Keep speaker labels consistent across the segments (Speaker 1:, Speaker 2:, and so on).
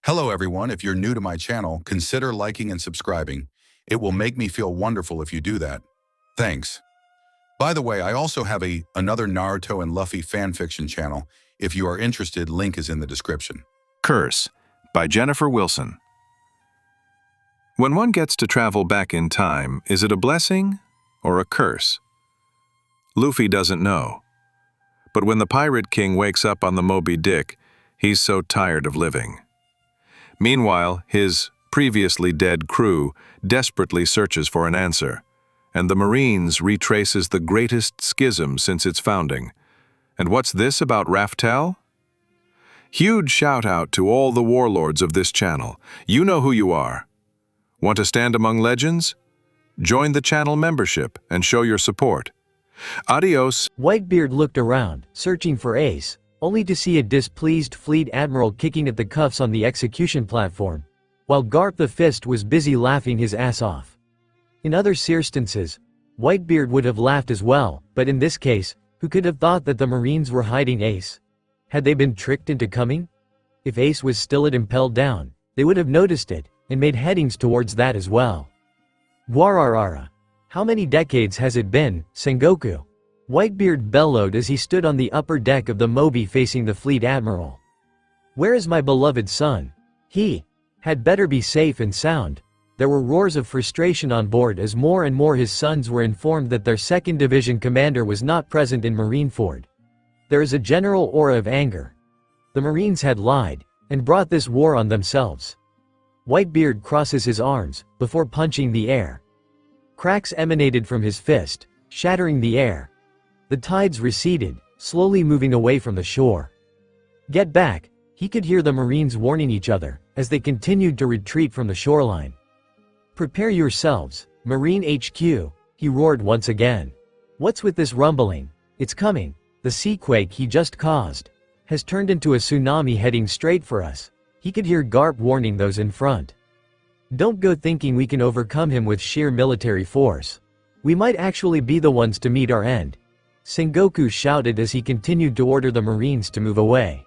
Speaker 1: Hello everyone, if you're new to my channel, consider liking and subscribing. It will make me feel wonderful if you do that. Thanks. By the way, I also have another Naruto and Luffy fanfiction channel. If you are interested, link is in the description.
Speaker 2: Curse by Jennifer Wilson. When one gets to travel back in time, is it a blessing or a curse? Luffy doesn't know. But when the Pirate King wakes up on the Moby Dick, he's so tired of living. Meanwhile, his previously dead crew desperately searches for an answer, and the Marines retraces the greatest schism since its founding. And what's this about Raftel? Huge shout out to all the warlords of this channel. You know who you are. Want to stand among legends? Join the channel membership and show your support. Adios.
Speaker 3: Whitebeard looked around, searching for Ace, only to see a displeased fleet admiral kicking at the cuffs on the execution platform, while Garp the Fist was busy laughing his ass off. In other circumstances, Whitebeard would have laughed as well, but in this case, who could have thought that the Marines were hiding Ace? Had they been tricked into coming? If Ace was still at Impel Down, they would have noticed it, and made headings towards that as well. Guararara. How many decades has it been, Sengoku? Whitebeard bellowed as he stood on the upper deck of the Moby facing the fleet admiral. Where is my beloved son? He had better be safe and sound. There were roars of frustration on board as more and more his sons were informed that their 2nd Division commander was not present in Marineford. There is a general aura of anger. The Marines had lied, and brought this war on themselves. Whitebeard crosses his arms, before punching the air. Cracks emanated from his fist, shattering the air. The tides receded, slowly moving away from the shore. Get back, he could hear the Marines warning each other, as they continued to retreat from the shoreline. Prepare yourselves, Marine HQ, he roared once again. What's with this rumbling? It's coming. The seaquake he just caused has turned into a tsunami heading straight for us. He could hear Garp warning those in front. Don't go thinking we can overcome him with sheer military force. We might actually be the ones to meet our end. Sengoku shouted as he continued to order the Marines to move away.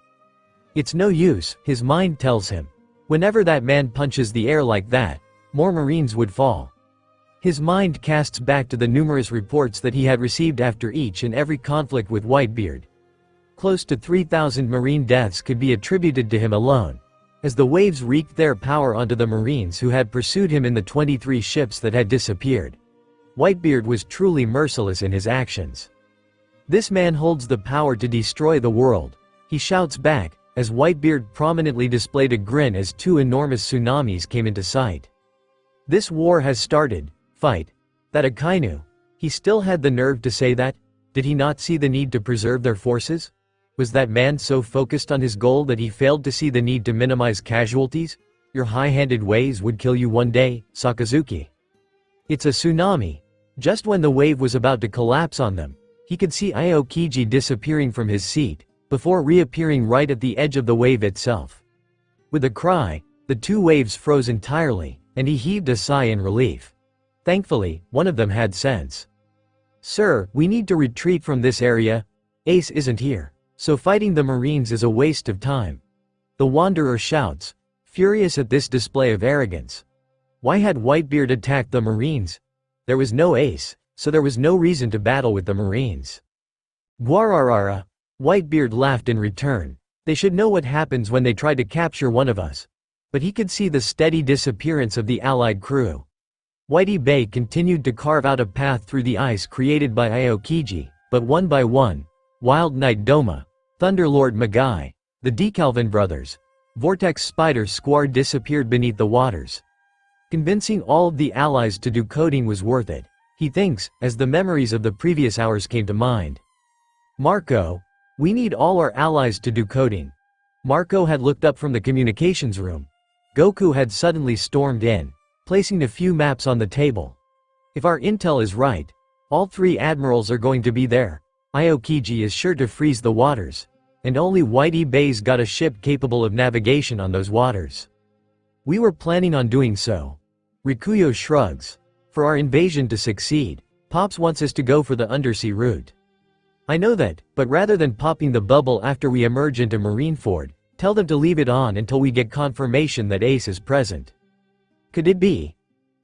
Speaker 3: It's no use, his mind tells him. Whenever that man punches the air like that, more Marines would fall. His mind casts back to the numerous reports that he had received after each and every conflict with Whitebeard. Close to 3,000 Marine deaths could be attributed to him alone, as the waves wreaked their power onto the Marines who had pursued him in the 23 ships that had disappeared. Whitebeard was truly merciless in his actions. This man holds the power to destroy the world, he shouts back, as Whitebeard prominently displayed a grin as 2 enormous tsunamis came into sight. This war has started, fight. That Akainu. He still had the nerve to say that? Did he not see the need to preserve their forces? Was that man so focused on his goal that he failed to see the need to minimize casualties? Your high-handed ways would kill you one day, Sakazuki. It's a tsunami. Just when the wave was about to collapse on them, he could see Aokiji disappearing from his seat, before reappearing right at the edge of the wave itself. With a cry, the 2 waves froze entirely, and he heaved a sigh in relief. Thankfully, one of them had sense. Sir, we need to retreat from this area. Ace isn't here, so fighting the Marines is a waste of time. The Wanderer shouts, furious at this display of arrogance. Why had Whitebeard attacked the Marines? There was no Ace, so there was no reason to battle with the Marines. Guararara. Whitebeard laughed in return. They should know what happens when they try to capture one of us. But he could see the steady disappearance of the allied crew. Whitey Bay continued to carve out a path through the ice created by Aokiji, but one by one, Wild Knight Doma, Thunderlord Magai, the Decalvin brothers, Vortex Spider Squad disappeared beneath the waters. Convincing all of the allies to do coding was worth it, he thinks, as the memories of the previous hours came to mind. Marco, we need all our allies to do coding. Marco had looked up from the communications room. Goku had suddenly stormed in, placing a few maps on the table. If our intel is right, all 3 admirals are going to be there. Aokiji is sure to freeze the waters, and only Whitey Bay's got a ship capable of navigation on those waters. We were planning on doing so. Rikuyo shrugs. For our invasion to succeed, Pops wants us to go for the undersea route. I know that, but rather than popping the bubble after we emerge into Marineford, Tell them to leave it on until we get confirmation that Ace is present. Could it be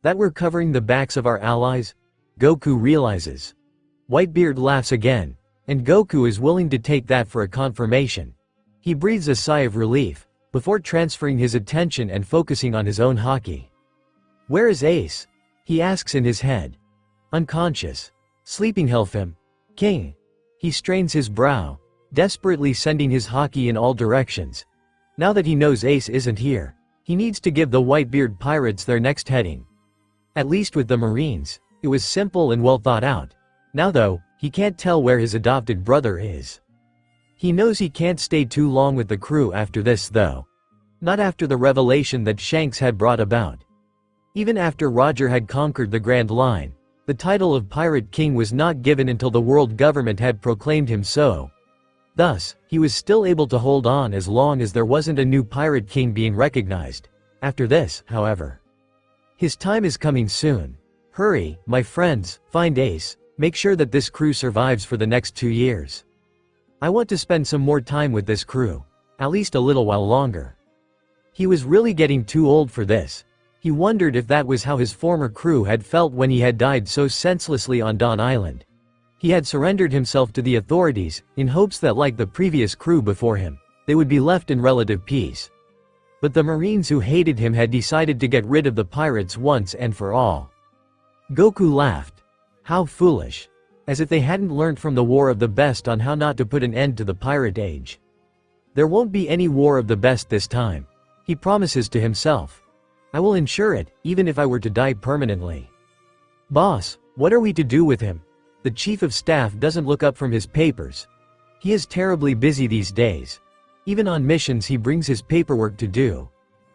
Speaker 3: that we're covering the backs of our allies? Goku realizes. Whitebeard laughs again, and Goku is willing to take that for a confirmation. He breathes a sigh of relief, before transferring his attention and focusing on his own haki. Where is Ace? He asks in his head. Unconscious. Sleeping Helfim. King. He strains his brow, desperately sending his haki in all directions. Now that he knows Ace isn't here, he needs to give the Whitebeard pirates their next heading. At least with the Marines, it was simple and well thought out. Now though, he can't tell where his adopted brother is. He knows he can't stay too long with the crew after this though. Not after the revelation that Shanks had brought about. Even after Roger had conquered the Grand Line, the title of Pirate King was not given until the world government had proclaimed him so. Thus, he was still able to hold on as long as there wasn't a new Pirate King being recognized. After this, however, his time is coming soon. Hurry, my friends, find Ace, make sure that this crew survives for the next 2 years. I want to spend some more time with this crew, at least a little while longer. He was really getting too old for this. He wondered if that was how his former crew had felt when he had died so senselessly on Dawn Island. He had surrendered himself to the authorities, in hopes that like the previous crew before him, they would be left in relative peace. But the Marines who hated him had decided to get rid of the pirates once and for all. Goku laughed. How foolish. As if they hadn't learned from the War of the Best on how not to put an end to the pirate age. There won't be any War of the Best this time. He promises to himself. I will ensure it, even if I were to die permanently. Boss, what are we to do with him? The chief of staff doesn't look up from his papers. He is terribly busy these days. Even on missions he brings his paperwork to do.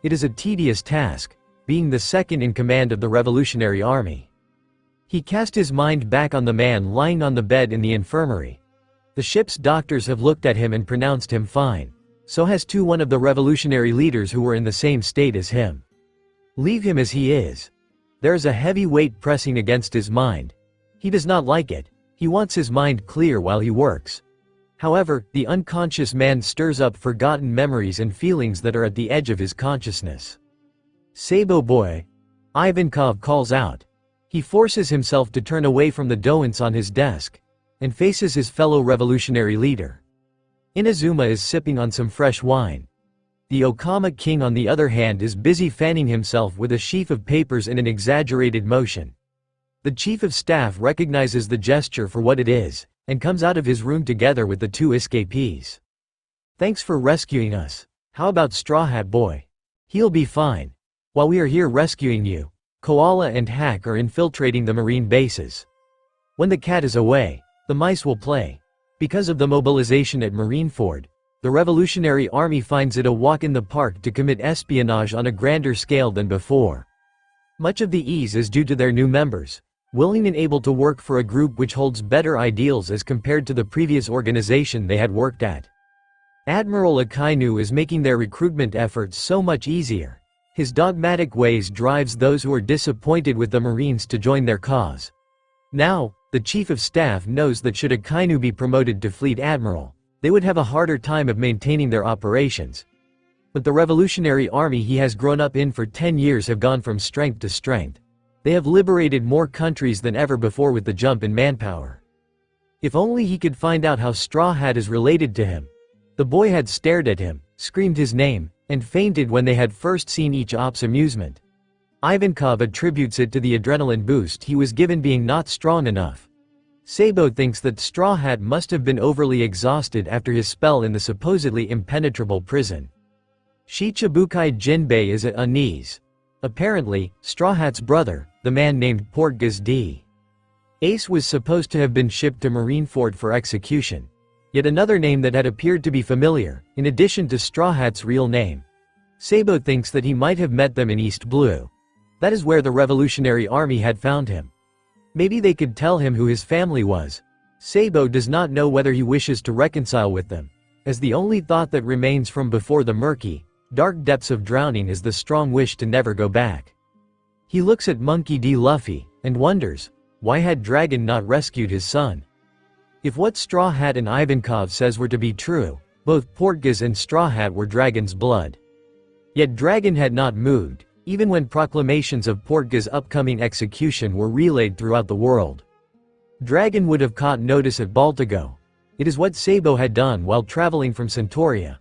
Speaker 3: It is a tedious task, being the second in command of the Revolutionary Army. He cast his mind back on the man lying on the bed in the infirmary. The ship's doctors have looked at him and pronounced him fine. So has one of the revolutionary leaders who were in the same state as him. Leave him as he is. There is a heavy weight pressing against his mind. He does not like it. He wants his mind clear while he works. However, the unconscious man stirs up forgotten memories and feelings that are at the edge of his consciousness. Sabo boy. Ivankov calls out. He forces himself to turn away from the doughnuts on his desk, and faces his fellow revolutionary leader. Inazuma is sipping on some fresh wine. The Okama king on the other hand is busy fanning himself with a sheaf of papers in an exaggerated motion. The chief of staff recognizes the gesture for what it is, and comes out of his room together with the 2 escapees. Thanks for rescuing us. How about Straw Hat Boy? He'll be fine. While we are here rescuing you, Koala and Hack are infiltrating the marine bases. When the cat is away, the mice will play. Because of the mobilization at Marineford, the Revolutionary Army finds it a walk in the park to commit espionage on a grander scale than before. Much of the ease is due to their new members, willing and able to work for a group which holds better ideals as compared to the previous organization they had worked at. Admiral Akainu is making their recruitment efforts so much easier. His dogmatic ways drives those who are disappointed with the Marines to join their cause. Now, the Chief of Staff knows that should Akainu be promoted to Fleet Admiral, they would have a harder time of maintaining their operations. But the Revolutionary Army he has grown up in for 10 years have gone from strength to strength. They have liberated more countries than ever before with the jump in manpower. If only he could find out how Straw Hat is related to him. The boy had stared at him, screamed his name, and fainted when they had first seen each op's amusement. Ivankov attributes it to the adrenaline boost he was given being not strong enough. Sabo thinks that Straw Hat must have been overly exhausted after his spell in the supposedly impenetrable prison. Shichibukai Jinbei is at unease. Apparently, Straw Hat's brother, the man named Portgas D. Ace was supposed to have been shipped to Marineford for execution. Yet another name that had appeared to be familiar, in addition to Straw Hat's real name. Sabo thinks that he might have met them in East Blue. That is where the Revolutionary Army had found him. Maybe they could tell him who his family was. Sabo does not know whether he wishes to reconcile with them, as the only thought that remains from before the murky, dark depths of drowning is the strong wish to never go back. He looks at Monkey D. Luffy, and wonders, why had Dragon not rescued his son? If what Straw Hat and Ivankov says were to be true, Both Portgas and Straw Hat were Dragon's blood. Yet Dragon had not moved, even when proclamations of Portgas' upcoming execution were relayed throughout the world. Dragon would have caught notice at Baltigo. It is what Sabo had done while traveling from Centauria.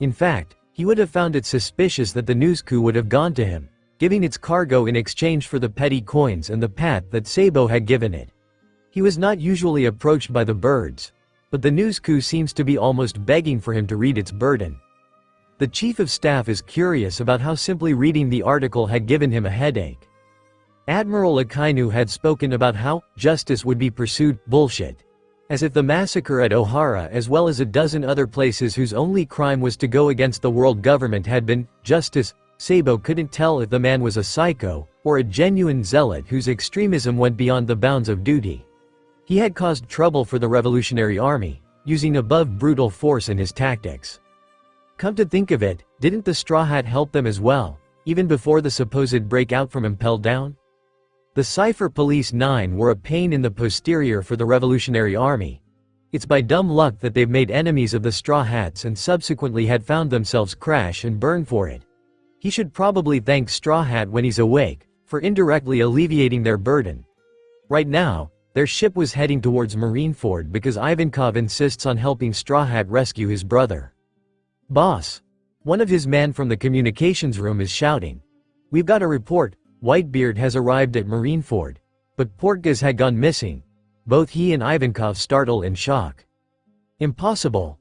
Speaker 3: In fact, he would have found it suspicious that the news coup would have gone to him, giving its cargo in exchange for the petty coins and the pat that Sabo had given it. He was not usually approached by the birds, but the news coup seems to be almost begging for him to read its burden. The chief of staff is curious about how simply reading the article had given him a headache. Admiral Akainu had spoken about how justice would be pursued, bullshit. As if the massacre at Ohara as well as a dozen other places whose only crime was to go against the world government had been justice. Sabo couldn't tell if the man was a psycho or a genuine zealot whose extremism went beyond the bounds of duty. He had caused trouble for the Revolutionary Army, using above brutal force in his tactics. Come to think of it, didn't the Straw Hat help them as well, even before the supposed breakout from Impel Down? The Cypher Police 9 were a pain in the posterior for the Revolutionary Army. It's by dumb luck that they've made enemies of the Straw Hats and subsequently had found themselves crash and burn for it. He should probably thank Straw Hat when he's awake, for indirectly alleviating their burden. Right now, their ship was heading towards Marineford because Ivankov insists on helping Straw Hat rescue his brother. "Boss!" One of his men from the communications room is shouting. "We've got a report. Whitebeard has arrived at Marineford, but Portgas had gone missing." Both he and Ivankov startle in shock. "Impossible."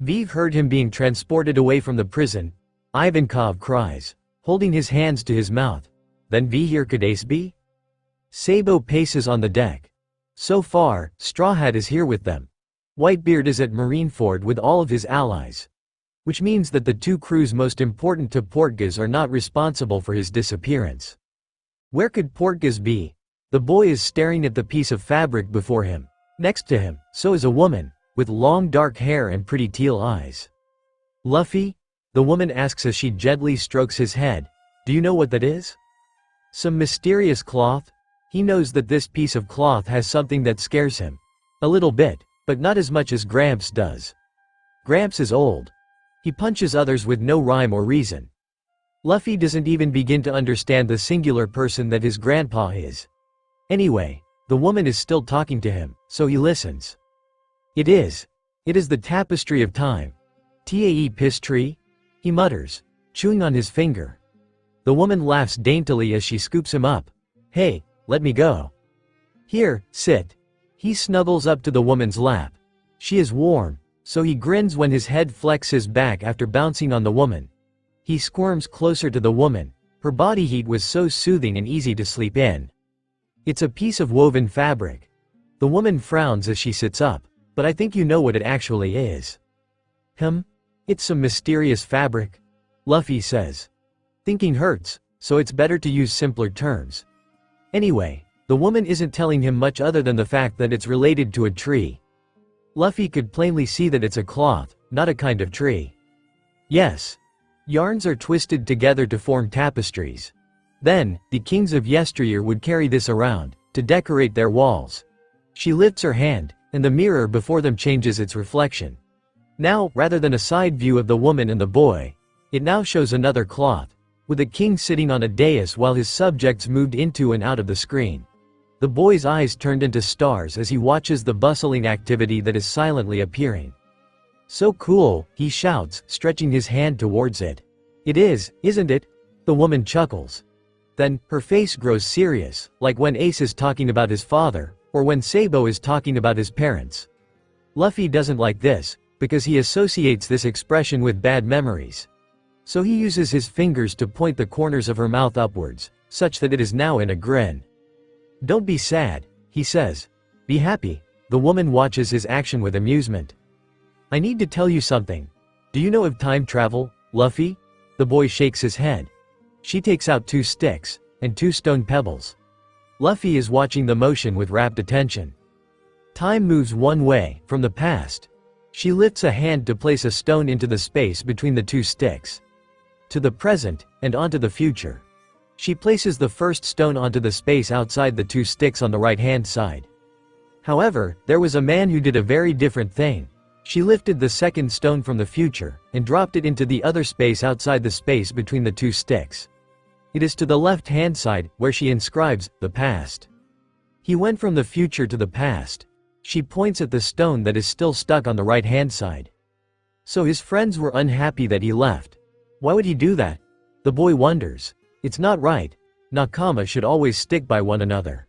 Speaker 3: Viv heard him being transported away from the prison. Ivankov cries, holding his hands to his mouth. "Then V here could Ace be?" Sabo paces on the deck. So far, Straw Hat is here with them. Whitebeard is at Marineford with all of his allies. Which means that the two crews most important to Portgas are not responsible for his disappearance. Where could Portgas be? The boy is staring at the piece of fabric before him. Next to him, so is a woman, with long dark hair and pretty teal eyes. "Luffy?" The woman asks as she gently strokes his head. "Do you know what that is?" "Some mysterious cloth?" He knows that this piece of cloth has something that scares him. A little bit, but not as much as Gramps does. Gramps is old. He punches others with no rhyme or reason. Luffy doesn't even begin to understand the singular person that his grandpa is. Anyway, the woman is still talking to him, so he listens. It is the tapestry of time. Tae piss tree? He mutters, chewing on his finger. The woman laughs daintily as she scoops him up. "Hey, let me go." "Here, sit." He snuggles up to the woman's lap. She is warm, so he grins when his head flexes back after bouncing on the woman. He squirms closer to the woman. Her body heat was so soothing and easy to sleep in. It's a piece of woven fabric. The woman frowns as she sits up, but I think you know what it actually is. It's some mysterious fabric, Luffy says. Thinking hurts, so it's better to use simpler terms. Anyway, the woman isn't telling him much other than the fact that it's related to a tree. Luffy could plainly see that it's a cloth, not a kind of tree. Yes. Yarns are twisted together to form tapestries. Then, the kings of yesteryear would carry this around, to decorate their walls. She lifts her hand, and the mirror before them changes its reflection. Now, rather than a side view of the woman and the boy, it now shows another cloth, with a king sitting on a dais while his subjects moved into and out of the screen. The boy's eyes turned into stars as he watches the bustling activity that is silently appearing. "So cool," he shouts, stretching his hand towards it. "It is, isn't it?" The woman chuckles. Then, her face grows serious, like when Ace is talking about his father, or when Sabo is talking about his parents. Luffy doesn't like this, because he associates this expression with bad memories. So he uses his fingers to point the corners of her mouth upwards, such that it is now in a grin. "Don't be sad," he says. "Be happy." The woman watches his action with amusement. "I need to tell you something. Do you know of time travel, Luffy?" The boy shakes his head. She takes out 2 sticks, and 2 stone pebbles. Luffy is watching the motion with rapt attention. Time moves one way, from the past. She lifts a hand to place a stone into the space between the 2 sticks. To the present, and onto the future. She places the first stone onto the space outside the 2 sticks on the right-hand side. However, there was a man who did a very different thing. She lifted the second stone from the future, and dropped it into the other space outside the space between the two sticks. It is to the left-hand side, where she inscribes, the past. He went from the future to the past. She points at the stone that is still stuck on the right-hand side. So his friends were unhappy that he left. Why would he do that? The boy wonders. It's not right. Nakama should always stick by one another.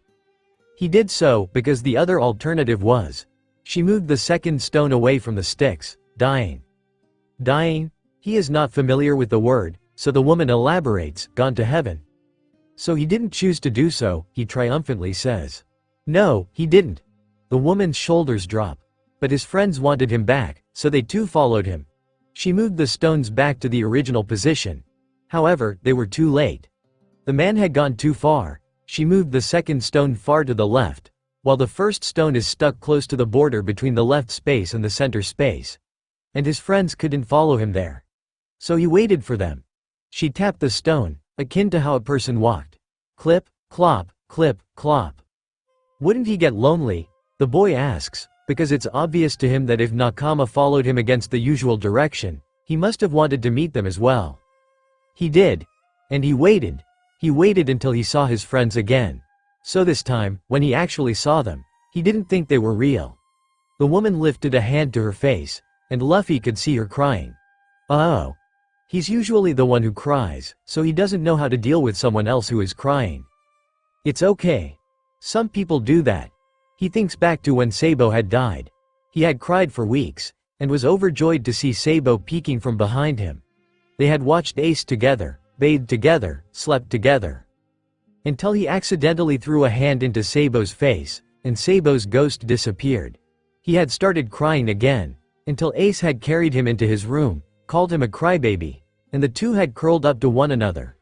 Speaker 3: He did so because the other alternative was. She moved the second stone away from the sticks, dying. Dying? He is not familiar with the word, so the woman elaborates, gone to heaven. So he didn't choose to do so, he triumphantly says. No, he didn't. The woman's shoulders drop. But his friends wanted him back, so they too followed him. She moved the stones back to the original position. However, they were too late. The man had gone too far. She moved the second stone far to the left, while the first stone is stuck close to the border between the left space and the center space. And his friends couldn't follow him there. So he waited for them. She tapped the stone, akin to how a person walked. Clip, clop, clip, clop. Wouldn't he get lonely? The boy asks, because it's obvious to him that if Nakama followed him against the usual direction, he must have wanted to meet them as well. He did. And he waited. He waited until he saw his friends again. So this time, when he actually saw them, he didn't think they were real. The woman lifted a hand to her face, and Luffy could see her crying. Oh. He's usually the one who cries, so he doesn't know how to deal with someone else who is crying. It's okay. Some people do that. He thinks back to when Sabo had died. He had cried for weeks, and was overjoyed to see Sabo peeking from behind him. They had watched Ace together, bathed together, slept together. Until he accidentally threw a hand into Sabo's face, and Sabo's ghost disappeared. He had started crying again, until Ace had carried him into his room, called him a crybaby, and the two had curled up to one another.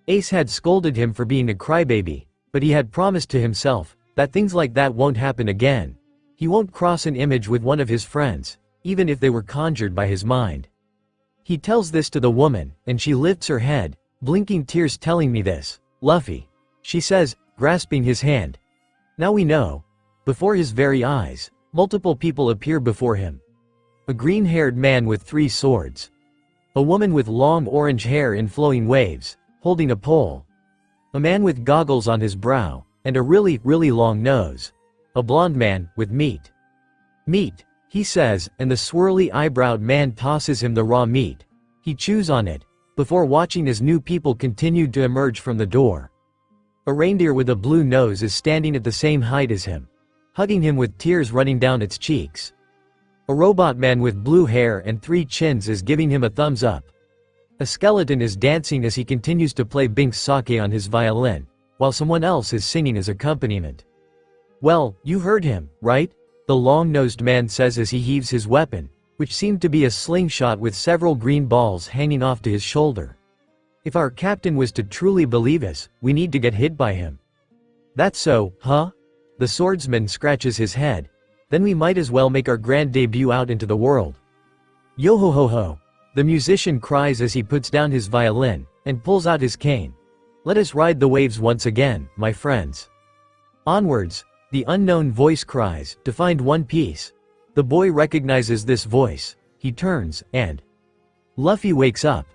Speaker 3: Ace had scolded him for being a crybaby, but he had promised to himself that things like that won't happen again. He won't cross an image with one of his friends, even if they were conjured by his mind. He tells this to the woman, and she lifts her head, blinking tears telling me this. Luffy. She says, grasping his hand. Now we know. Before his very eyes, multiple people appear before him. A green-haired man with 3 swords. A woman with long orange hair in flowing waves, holding a pole. A man with goggles on his brow, and a really, really long nose. A blonde man, with meat. Meat, he says, and the swirly eyebrow man tosses him the raw meat. He chews on it, before watching as new people continued to emerge from the door. A reindeer with a blue nose is standing at the same height as him, hugging him with tears running down its cheeks. A robot man with blue hair and 3 chins is giving him a thumbs up. A skeleton is dancing as he continues to play Bink's sake on his violin, while someone else is singing as accompaniment. Well, you heard him, right? The long-nosed man says as he heaves his weapon, which seemed to be a slingshot with several green balls hanging off to his shoulder. If our captain was to truly believe us, we need to get hit by him. That's so, huh? The swordsman scratches his head. Then we might as well make our grand debut out into the world. Yo-ho-ho-ho. The musician cries as he puts down his violin, and pulls out his cane. Let us ride the waves once again, my friends. Onwards, the unknown voice cries, to find One Piece. The boy recognizes this voice. He turns, and Luffy wakes up.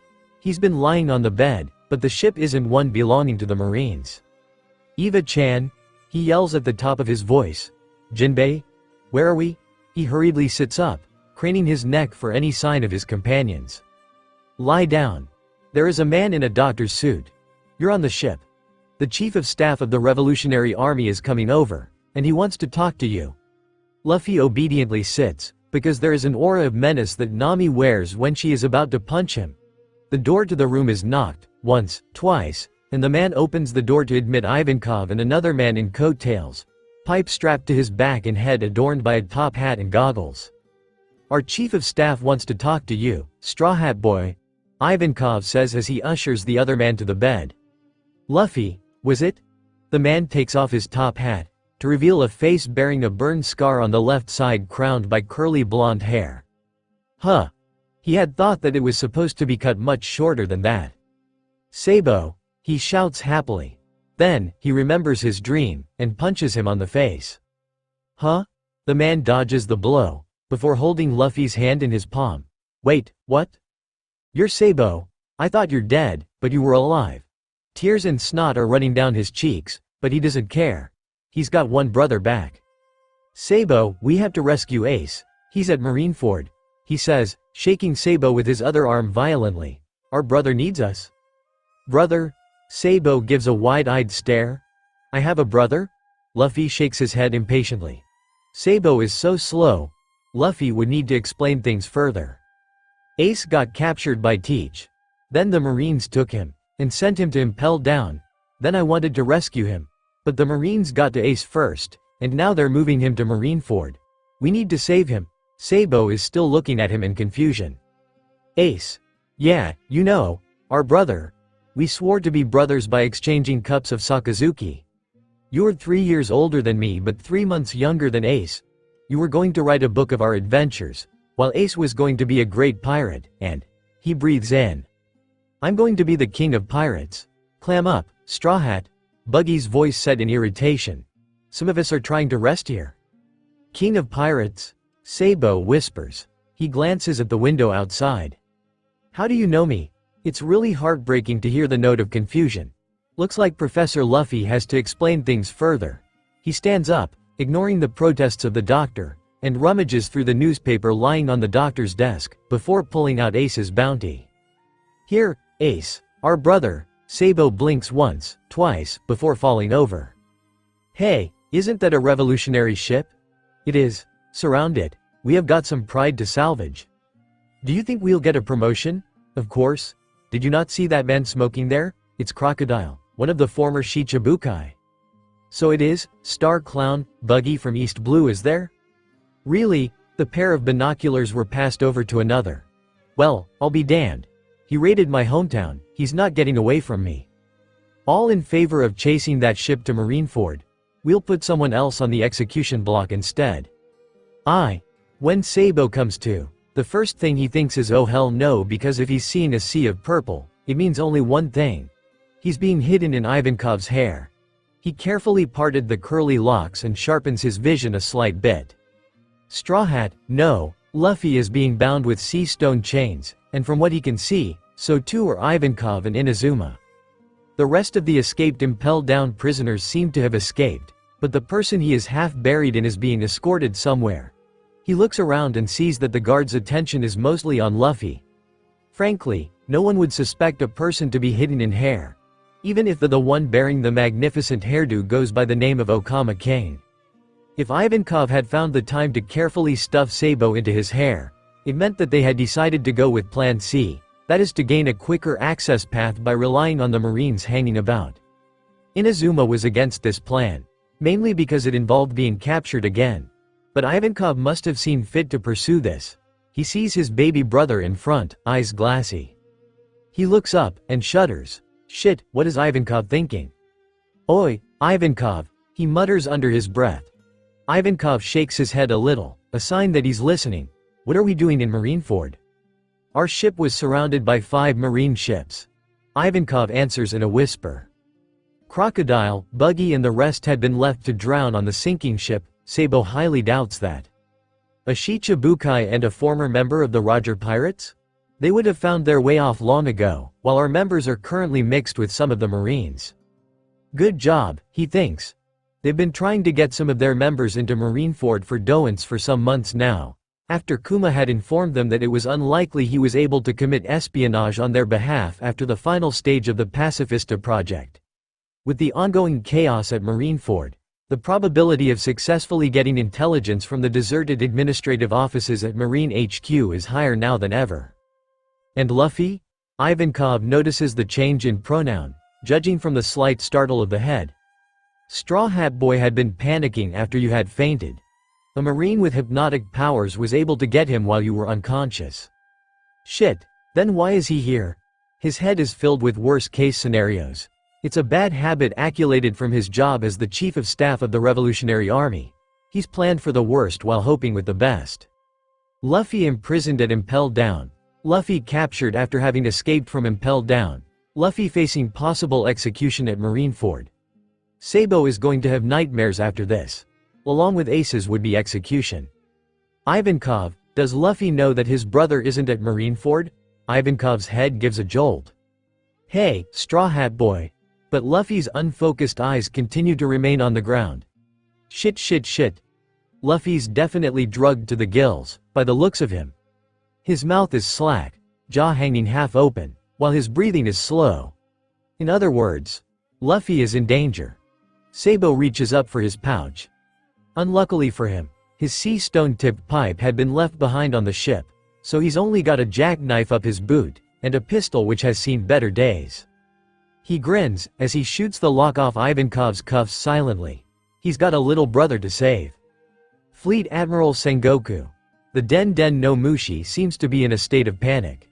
Speaker 3: He's been lying on the bed, but the ship isn't one belonging to the Marines. Eva-chan, he yells at the top of his voice. Jinbei? Where are we? He hurriedly sits up, craning his neck for any sign of his companions. Lie down. There is a man in a doctor's suit. You're on the ship. The chief of staff of the Revolutionary Army is coming over, and he wants to talk to you. Luffy obediently sits, because there is an aura of menace that Nami wears when she is about to punch him. The door to the room is knocked, once, twice, and the man opens the door to admit Ivankov and another man in coattails, pipe strapped to his back and head adorned by a top hat and goggles. Our chief of staff wants to talk to you, Straw Hat Boy, Ivankov says as he ushers the other man to the bed. Luffy, was it? The man takes off his top hat, to reveal a face bearing a burn scar on the left side crowned by curly blonde hair. Huh. He had thought that it was supposed to be cut much shorter than that. Sabo, he shouts happily. Then, he remembers his dream, and punches him on the face. Huh? The man dodges the blow, before holding Luffy's hand in his palm. Wait, what? You're Sabo. I thought you're dead, but you were alive. Tears and snot are running down his cheeks, but he doesn't care. He's got one brother back. Sabo, we have to rescue Ace. He's at Marineford, he says, shaking Sabo with his other arm violently. Our brother needs us. Brother? Sabo gives a wide-eyed stare. I have a brother? Luffy shakes his head impatiently. Sabo is so slow. Luffy would need to explain things further. Ace got captured by Teach. Then the Marines took him and sent him to Impel Down. Then I wanted to rescue him, but the Marines got to Ace first, and now they're moving him to Marineford. We need to save him. Sabo is still looking at him in confusion. Ace. Yeah, you know, our brother. We swore to be brothers by exchanging cups of Sakazuki. You're 3 years older than me but 3 months younger than Ace. You were going to write a book of our adventures, while Ace was going to be a great pirate, and he breathes in. I'm going to be the king of pirates. Clam up, Straw Hat, Buggy's voice said in irritation. Some of us are trying to rest here. King of pirates? Sabo whispers. He glances at the window outside. How do you know me? It's really heartbreaking to hear the note of confusion. Looks like Professor Luffy has to explain things further. He stands up, ignoring the protests of the doctor, and rummages through the newspaper lying on the doctor's desk, before pulling out Ace's bounty. Here, Ace, our brother. Sabo blinks once, twice, before falling over. Hey, isn't that a revolutionary ship? It is. Surround it. We have got some pride to salvage. Do you think we'll get a promotion? Of course. Did you not see that man smoking there? It's Crocodile, one of the former Shichibukai. So it is, Star Clown, Buggy from East Blue is there? Really? The pair of binoculars were passed over to another. Well, I'll be damned. He raided my hometown, he's not getting away from me. All in favor of chasing that ship to Marineford. We'll put someone else on the execution block instead. When Sabo comes to, the first thing he thinks is oh hell no, because if he's seeing a sea of purple, it means only one thing. He's being hidden in Ivankov's hair. He carefully parted the curly locks and sharpens his vision a slight bit. Straw Hat, no, Luffy is being bound with sea stone chains, and from what he can see, so too are Ivankov and Inazuma. The rest of the escaped Impel Down prisoners seem to have escaped, but the person he is half buried in is being escorted somewhere. He looks around and sees that the guard's attention is mostly on Luffy. Frankly, no one would suspect a person to be hidden in hair, even if the one bearing the magnificent hairdo goes by the name of Okama Kane. If Ivankov had found the time to carefully stuff Sabo into his hair, it meant that they had decided to go with Plan C, that is to gain a quicker access path by relying on the Marines hanging about. Inazuma was against this plan, mainly because it involved being captured again. But Ivankov must have seen fit to pursue this. He sees his baby brother in front, eyes glassy. He looks up, and shudders. Shit, what is Ivankov thinking? Oi, Ivankov, he mutters under his breath. Ivankov shakes his head a little, a sign that he's listening. What are we doing in Marineford? Our ship was surrounded by 5 marine ships. Ivankov answers in a whisper. Crocodile, Buggy and the rest had been left to drown on the sinking ship. Sabo highly doubts that. A Shichibukai and a former member of the Roger Pirates? They would have found their way off long ago, while our members are currently mixed with some of the Marines. Good job, he thinks. They've been trying to get some of their members into Marineford for Doance for some months now, after Kuma had informed them that it was unlikely he was able to commit espionage on their behalf after the final stage of the Pacifista project. With the ongoing chaos at Marineford, the probability of successfully getting intelligence from the deserted administrative offices at Marine HQ is higher now than ever. And Luffy? Ivankov notices the change in pronoun, judging from the slight startle of the head. Straw Hat Boy had been panicking after you had fainted. A Marine with hypnotic powers was able to get him while you were unconscious. Shit, then why is he here? His head is filled with worst-case scenarios. It's a bad habit accumulated from his job as the Chief of Staff of the Revolutionary Army. He's planned for the worst while hoping with the best. Luffy imprisoned at Impel Down. Luffy captured after having escaped from Impel Down. Luffy facing possible execution at Marineford. Sabo is going to have nightmares after this. Along with Ace's would-be execution. Ivankov, does Luffy know that his brother isn't at Marineford? Ivankov's head gives a jolt. Hey, Straw Hat Boy. But Luffy's unfocused eyes continue to remain on the ground. Shit. Luffy's definitely drugged to the gills, by the looks of him. His mouth is slack, jaw hanging half open, while his breathing is slow. In other words, Luffy is in danger. Sabo reaches up for his pouch. Unluckily for him, his sea stone-tipped pipe had been left behind on the ship, so he's only got a jackknife up his boot, and a pistol which has seen better days. He grins, as he shoots the lock off Ivankov's cuffs silently. He's got a little brother to save. Fleet Admiral Sengoku. The Den no Mushi seems to be in a state of panic.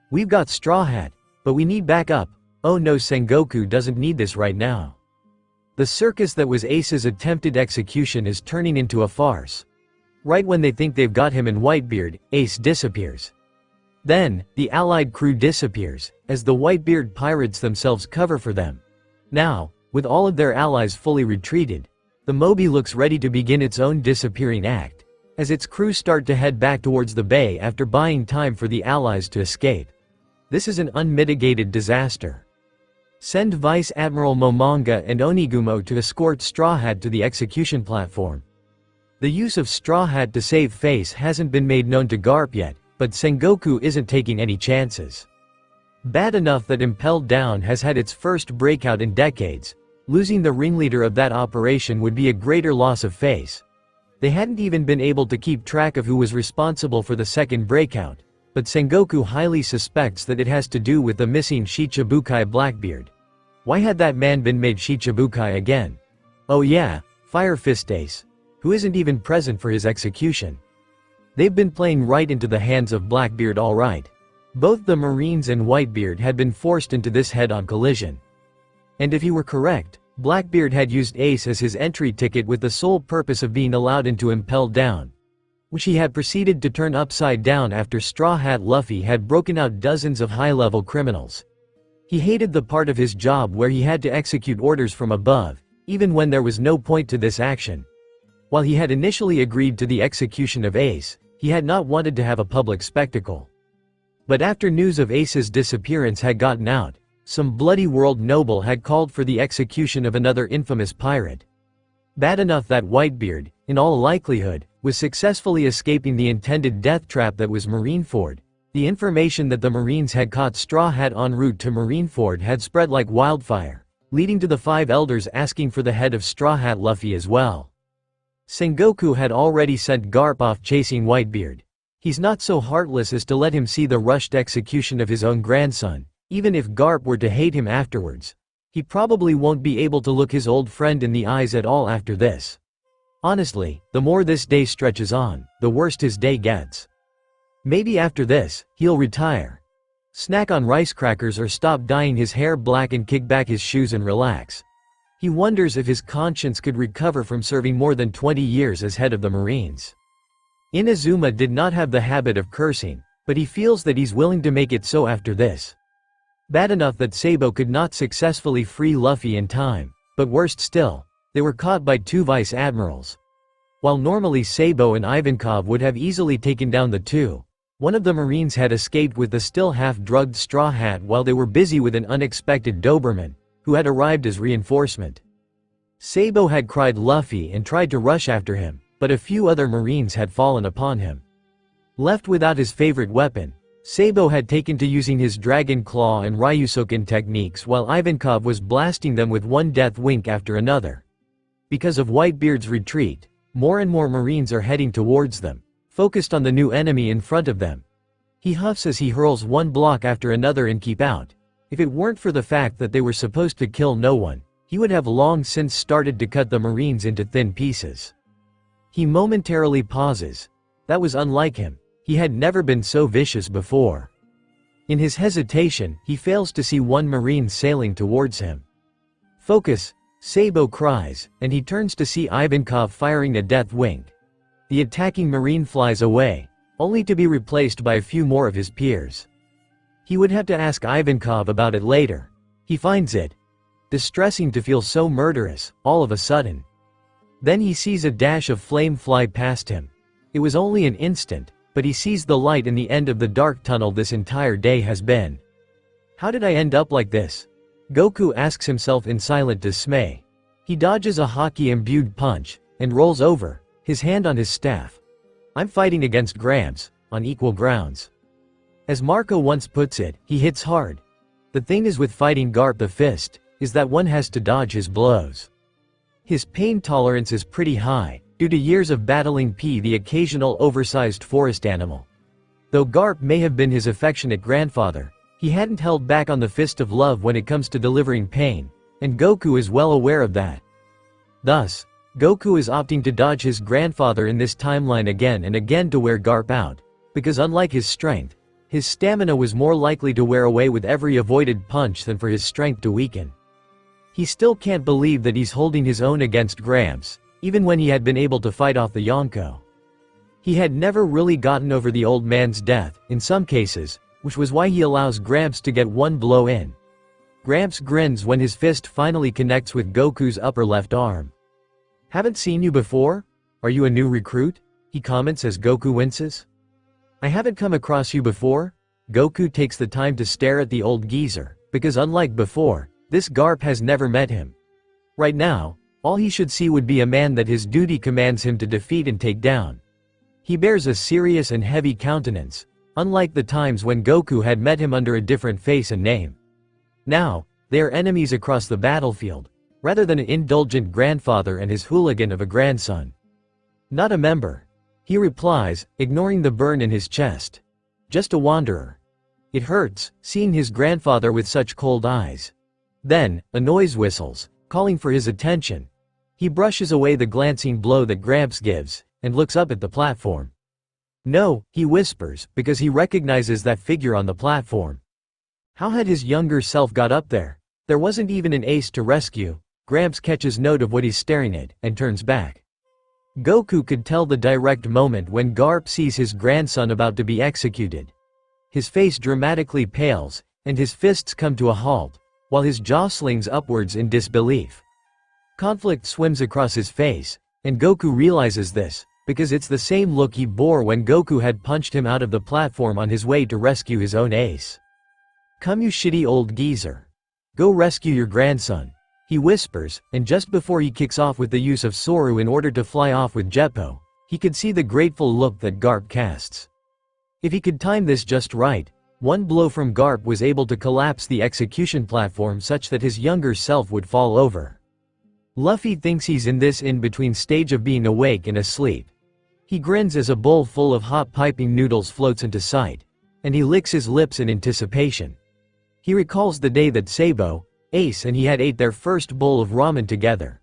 Speaker 3: We've got Straw Hat, but we need backup. Oh no, Sengoku doesn't need this right now. The circus that was Ace's attempted execution is turning into a farce. Right when they think they've got him in Whitebeard, Ace disappears. Then, the allied crew disappears, as the Whitebeard pirates themselves cover for them. Now, with all of their allies fully retreated, the Moby looks ready to begin its own disappearing act, as its crew start to head back towards the bay after buying time for the allies to escape. This is an unmitigated disaster. Send Vice Admiral Momonga and Onigumo to escort Straw Hat to the execution platform. The use of Straw Hat to save face hasn't been made known to Garp yet, but Sengoku isn't taking any chances. Bad enough that Impelled Down has had its first breakout in decades. Losing the ringleader of that operation would be a greater loss of face. They hadn't even been able to keep track of who was responsible for the second breakout, but Sengoku highly suspects that it has to do with the missing Shichibukai Blackbeard. Why had that man been made Shichibukai again? Oh yeah, Fire Fist Ace, who isn't even present for his execution. They've been playing right into the hands of Blackbeard alright. Both the Marines and Whitebeard had been forced into this head-on collision. And if he were correct, Blackbeard had used Ace as his entry ticket with the sole purpose of being allowed into Impelled Down, which he had proceeded to turn upside down after Straw Hat Luffy had broken out dozens of high-level criminals. He hated the part of his job where he had to execute orders from above, even when there was no point to this action. While he had initially agreed to the execution of Ace, he had not wanted to have a public spectacle. But after news of Ace's disappearance had gotten out, some bloody world noble had called for the execution of another infamous pirate. Bad enough that Whitebeard, in all likelihood, was successfully escaping the intended death trap that was Marineford. The information that the Marines had caught Straw Hat en route to Marineford had spread like wildfire, leading to the five elders asking for the head of Straw Hat Luffy as well. Sengoku had already sent Garp off chasing Whitebeard. He's not so heartless as to let him see the rushed execution of his own grandson. Even if Garp were to hate him afterwards, he probably won't be able to look his old friend in the eyes at all after this. Honestly, the more this day stretches on, the worse his day gets. Maybe after this, he'll retire. Snack on rice crackers or stop dyeing his hair black and kick back his shoes and relax. He wonders if his conscience could recover from serving more than 20 years as head of the Marines. Inazuma did not have the habit of cursing, but he feels that he's willing to make it so after this. Bad enough that Sabo could not successfully free Luffy in time, but worst still, they were caught by two vice admirals. While normally Sabo and Ivankov would have easily taken down the two, one of the Marines had escaped with the still half-drugged Straw Hat while they were busy with an unexpected Doberman, who had arrived as reinforcement. Sabo had cried Luffy and tried to rush after him, but a few other Marines had fallen upon him. Left without his favorite weapon, Sabo had taken to using his Dragon Claw and Ryusoken techniques while Ivankov was blasting them with one death wink after another. Because of Whitebeard's retreat, more and more Marines are heading towards them, focused on the new enemy in front of them. He huffs as he hurls one block after another and keep out. If it weren't for the fact that they were supposed to kill no one, he would have long since started to cut the Marines into thin pieces. He momentarily pauses. That was unlike him. He had never been so vicious before. In his hesitation, he fails to see one Marine sailing towards him. Focus, Sabo cries, and he turns to see Ivankov firing a death wink. The attacking Marine flies away, only to be replaced by a few more of his peers. He would have to ask Ivankov about it later. He finds it distressing to feel so murderous, all of a sudden. Then he sees a dash of flame fly past him. It was only an instant, but he sees the light in the end of the dark tunnel this entire day has been. How did I end up like this? Goku asks himself in silent dismay. He dodges a hockey-imbued punch, and rolls over, his hand on his staff. I'm fighting against Gramps, on equal grounds. As Marco once puts it, he hits hard. The thing is with fighting Garp the Fist, is that one has to dodge his blows. His pain tolerance is pretty high, due to years of battling P, the occasional oversized forest animal. Though Garp may have been his affectionate grandfather, he hadn't held back on the fist of love when it comes to delivering pain, and Goku is well aware of that. Thus, Goku is opting to dodge his grandfather in this timeline again and again to wear Garp out, because unlike his strength, his stamina was more likely to wear away with every avoided punch than for his strength to weaken. He still can't believe that he's holding his own against Gramps, even when he had been able to fight off the Yonko. He had never really gotten over the old man's death, in some cases, which was why he allows Gramps to get one blow in. Gramps grins when his fist finally connects with Goku's upper left arm. Haven't seen you before? Are you a new recruit? He comments as Goku winces. I haven't come across you before? Goku takes the time to stare at the old geezer, because unlike before, this Garp has never met him. Right now, all he should see would be a man that his duty commands him to defeat and take down. He bears a serious and heavy countenance, unlike the times when Goku had met him under a different face and name. Now, they are enemies across the battlefield, rather than an indulgent grandfather and his hooligan of a grandson. Not a member, he replies, ignoring the burn in his chest. Just a wanderer. It hurts, seeing his grandfather with such cold eyes. Then, a noise whistles, calling for his attention. He brushes away the glancing blow that Gramps gives, and looks up at the platform. No, he whispers, because he recognizes that figure on the platform. How had his younger self got up there? There wasn't even an ace to rescue. Gramps catches note of what he's staring at, and turns back. Goku could tell the direct moment when Garp sees his grandson about to be executed. His face dramatically pales, and his fists come to a halt, while his jaw slings upwards in disbelief. Conflict swims across his face, and Goku realizes this, because it's the same look he bore when Goku had punched him out of the platform on his way to rescue his own ace. Come you shitty old geezer. Go rescue your grandson, he whispers, and just before he kicks off with the use of Soru in order to fly off with Jeppo, he could see the grateful look that Garp casts. If he could time this just right, one blow from Garp was able to collapse the execution platform such that his younger self would fall over. Luffy thinks he's in this in-between stage of being awake and asleep. He grins as a bowl full of hot piping noodles floats into sight, and he licks his lips in anticipation. He recalls the day that Sabo, Ace and he had ate their first bowl of ramen together.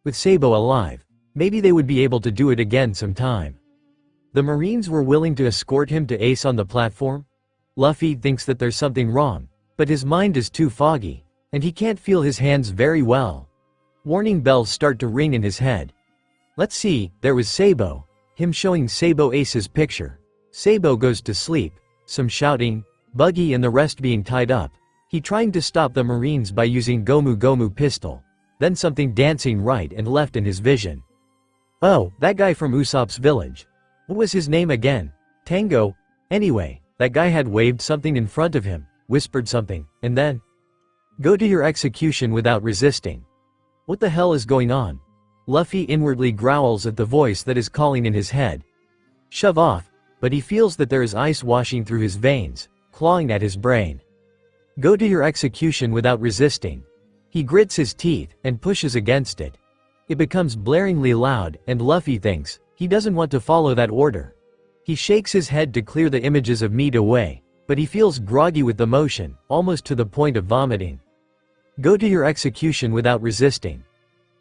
Speaker 3: With Sabo alive, maybe they would be able to do it again sometime. The Marines were willing to escort him to Ace on the platform? Luffy thinks that there's something wrong, but his mind is too foggy, and he can't feel his hands very well. Warning bells start to ring in his head. Let's see, there was Sabo, him showing Sabo Ace's picture. Sabo goes to sleep, some shouting, Buggy and the rest being tied up. He trying to stop the Marines by using Gomu Gomu pistol. Then something dancing right and left in his vision. Oh, that guy from Usopp's village. What was his name again? Tango? Anyway, that guy had waved something in front of him, whispered something, and then, go to your execution without resisting. What the hell is going on? Luffy inwardly growls at the voice that is calling in his head. Shove off, but he feels that there is ice washing through his veins, clawing at his brain. Go to your execution without resisting. He grits his teeth and pushes against it. It becomes blaringly loud, and Luffy thinks he doesn't want to follow that order. He shakes his head to clear the images of meat away, but he feels groggy with the motion, almost to the point of vomiting. Go to your execution without resisting.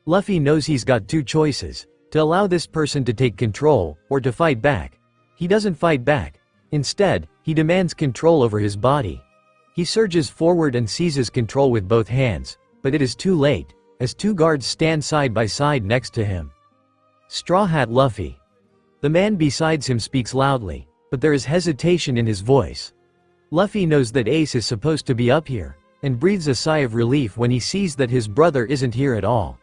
Speaker 3: Luffy knows he's got two choices, to allow this person to take control, or to fight back. He doesn't fight back. Instead, he demands control over his body. He surges forward and seizes control with both hands, but it is too late, as two guards stand side by side next to him. Straw Hat Luffy. The man besides him speaks loudly, but there is hesitation in his voice. Luffy knows that Ace is supposed to be up here, and breathes a sigh of relief when he sees that his brother isn't here at all.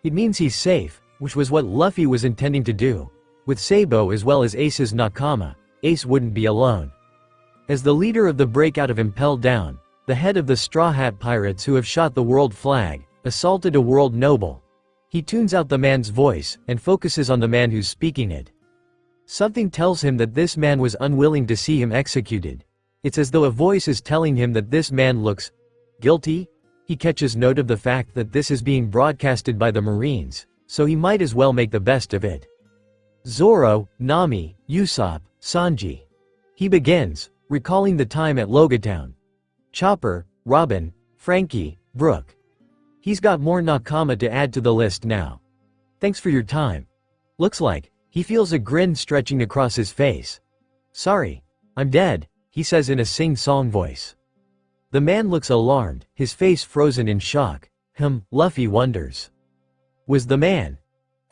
Speaker 3: It means he's safe, which was what Luffy was intending to do. With Sabo as well as Ace's nakama, Ace wouldn't be alone. As the leader of the breakout of Impel Down, the head of the Straw Hat Pirates who have shot the world flag, assaulted a world noble, he tunes out the man's voice and focuses on the man who's speaking it. Something tells him that this man was unwilling to see him executed. It's as though a voice is telling him that this man looks guilty. He catches note of the fact that this is being broadcasted by the Marines, so he might as well make the best of it. Zoro, Nami, Usopp, Sanji. He begins, recalling the time at Logatown. Chopper, Robin, Frankie, Brooke. He's got more nakama to add to the list now. Thanks for your time. Looks like, he feels a grin stretching across his face. Sorry, I'm dead, he says in a sing-song voice. The man looks alarmed, his face frozen in shock. Luffy wonders. Was the man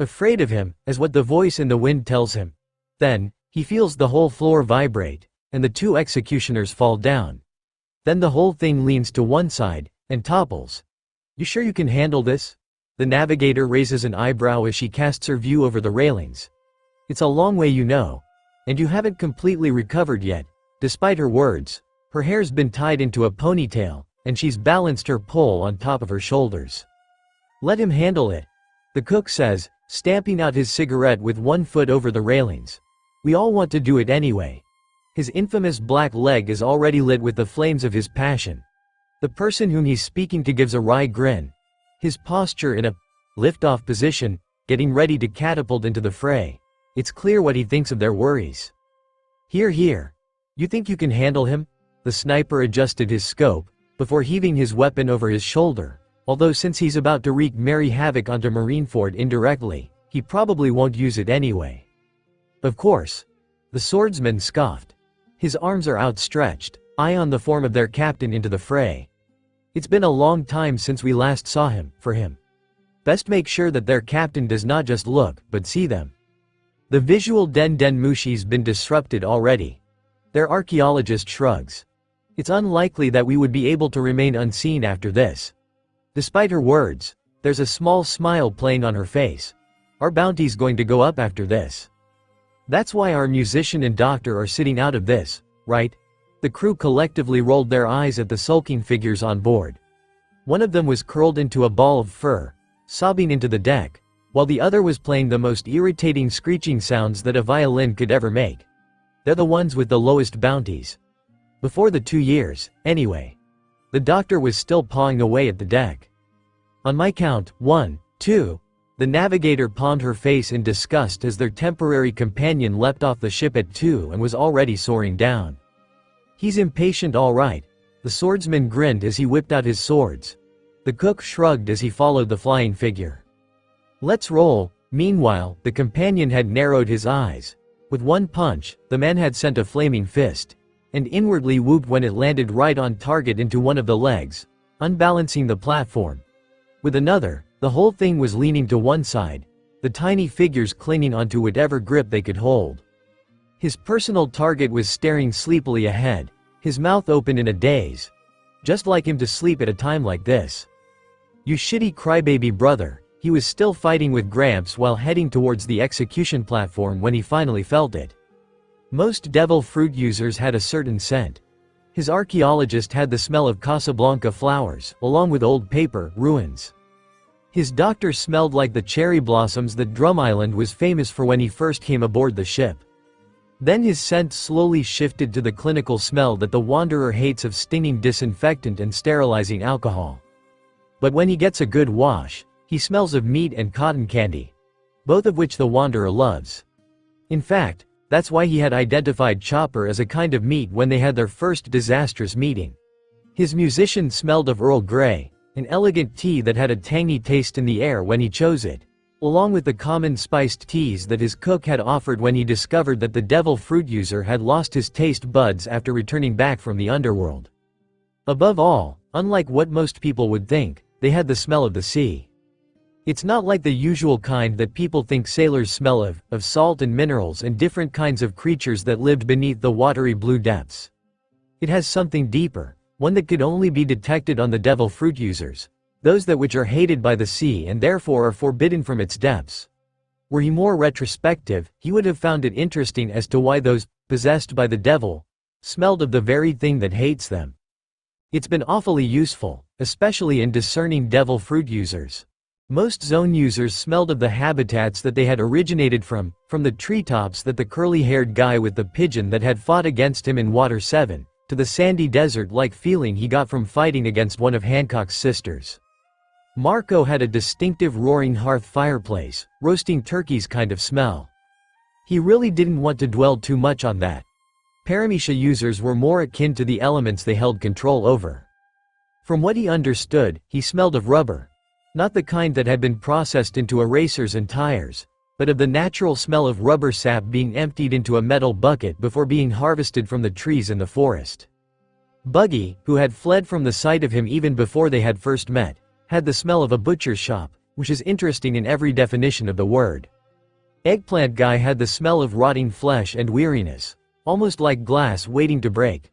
Speaker 3: afraid of him, as what the voice in the wind tells him? Then, he feels the whole floor vibrate, and the two executioners fall down. Then the whole thing leans to one side, and topples. You sure you can handle this? The navigator raises an eyebrow as she casts her view over the railings. It's a long way, you know. And you haven't completely recovered yet. Despite her words, her hair's been tied into a ponytail, and she's balanced her pole on top of her shoulders. Let him handle it, the cook says, stamping out his cigarette with one foot over the railings. We all want to do it anyway. His infamous black leg is already lit with the flames of his passion. The person whom he's speaking to gives a wry grin, his posture in a lift-off position, getting ready to catapult into the fray. It's clear what he thinks of their worries. Here. You think you can handle him? The sniper adjusted his scope, before heaving his weapon over his shoulder, although since he's about to wreak merry havoc onto Marineford indirectly, he probably won't use it anyway. Of course. The swordsman scoffed. His arms are outstretched, eye on the form of their captain into the fray. It's been a long time since we last saw him, for him. Best make sure that their captain does not just look, but see them. The visual Den Mushi's been disrupted already. Their archaeologist shrugs. It's unlikely that we would be able to remain unseen after this. Despite her words, there's a small smile playing on her face. Our bounty's going to go up after this. That's why our musician and doctor are sitting out of this, right? The crew collectively rolled their eyes at the sulking figures on board. One of them was curled into a ball of fur, sobbing into the deck, while the other was playing the most irritating screeching sounds that a violin could ever make. They're the ones with the lowest bounties. Before the 2 years, anyway. The doctor was still pawing away at the deck. On my count, 1, 2. The navigator palmed her face in disgust as their temporary companion leapt off the ship at 2 and was already soaring down. He's impatient, all right. The swordsman grinned as he whipped out his swords. The cook shrugged as he followed the flying figure. Let's roll. Meanwhile, the companion had narrowed his eyes. With one punch, the man had sent a flaming fist, and inwardly whooped when it landed right on target into one of the legs, unbalancing the platform. With another, the whole thing was leaning to one side, the tiny figures clinging onto whatever grip they could hold. His personal target was staring sleepily ahead, his mouth open in a daze. Just like him to sleep at a time like this. You shitty crybaby brother. He was still fighting with Gramps while heading towards the execution platform when he finally felt it. Most devil fruit users had a certain scent. His archaeologist had the smell of Casablanca flowers, along with old paper, ruins. His doctor smelled like the cherry blossoms that Drum Island was famous for when he first came aboard the ship. Then his scent slowly shifted to the clinical smell that the Wanderer hates of stinging disinfectant and sterilizing alcohol. But when he gets a good wash, he smells of meat and cotton candy, both of which the Wanderer loves. In fact, that's why he had identified Chopper as a kind of meat when they had their first disastrous meeting. His musician smelled of Earl Grey, an elegant tea that had a tangy taste in the air when he chose it, along with the common spiced teas that his cook had offered when he discovered that the devil fruit user had lost his taste buds after returning back from the underworld. Above all, unlike what most people would think, they had the smell of the sea. It's not like the usual kind that people think sailors smell of salt and minerals and different kinds of creatures that lived beneath the watery blue depths. It has something deeper, one that could only be detected on the devil fruit users, those that which are hated by the sea and therefore are forbidden from its depths. Were he more retrospective, he would have found it interesting as to why those possessed by the devil smelled of the very thing that hates them. It's been awfully useful, especially in discerning devil fruit users. Most zone users smelled of the habitats that they had originated from the treetops that the curly-haired guy with the pigeon that had fought against him in Water 7, to the sandy desert-like feeling he got from fighting against one of Hancock's sisters. Marco had a distinctive roaring hearth fireplace, roasting turkeys kind of smell. He really didn't want to dwell too much on that. Paramecia users were more akin to the elements they held control over. From what he understood, he smelled of rubber. Not the kind that had been processed into erasers and tires, but of the natural smell of rubber sap being emptied into a metal bucket before being harvested from the trees in the forest. Buggy, who had fled from the sight of him even before they had first met, had the smell of a butcher's shop, which is interesting in every definition of the word. Eggplant Guy had the smell of rotting flesh and weariness, almost like glass waiting to break.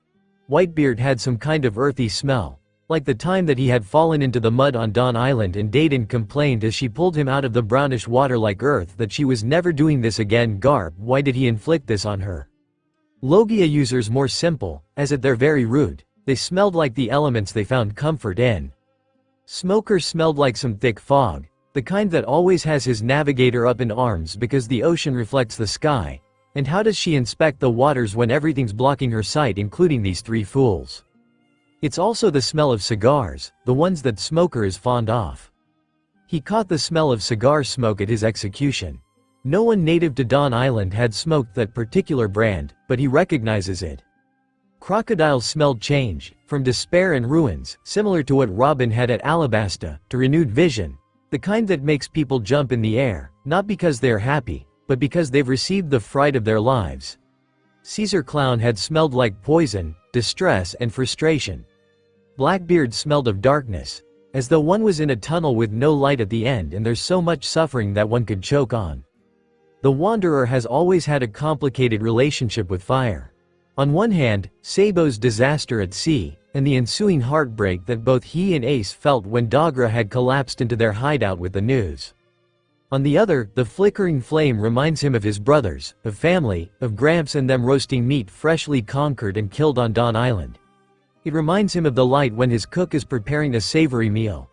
Speaker 3: Whitebeard had some kind of earthy smell, like the time that he had fallen into the mud on Dawn Island and Dayton complained as she pulled him out of the brownish water like earth that she was never doing this again. Garp, why did he inflict this on her? Logia users more simple, as at their very root, they smelled like the elements they found comfort in. Smoker smelled like some thick fog, the kind that always has his navigator up in arms because the ocean reflects the sky, and how does she inspect the waters when everything's blocking her sight including these three fools? It's also the smell of cigars, the ones that Smoker is fond of. He caught the smell of cigar smoke at his execution. No one native to Dawn Island had smoked that particular brand, but he recognizes it. Crocodiles smelled change, from despair and ruins, similar to what Robin had at Alabasta, to renewed vision, the kind that makes people jump in the air, not because they are happy, but because they've received the fright of their lives. Caesar Clown had smelled like poison, distress and frustration. Blackbeard smelled of darkness, as though one was in a tunnel with no light at the end and there's so much suffering that one could choke on. The Wanderer has always had a complicated relationship with fire. On one hand, Sabo's disaster at sea, and the ensuing heartbreak that both he and Ace felt when Dogra had collapsed into their hideout with the news. On the other, the flickering flame reminds him of his brothers, of family, of Gramps and them roasting meat freshly conquered and killed on Dawn Island. It reminds him of the light when his cook is preparing a savory meal.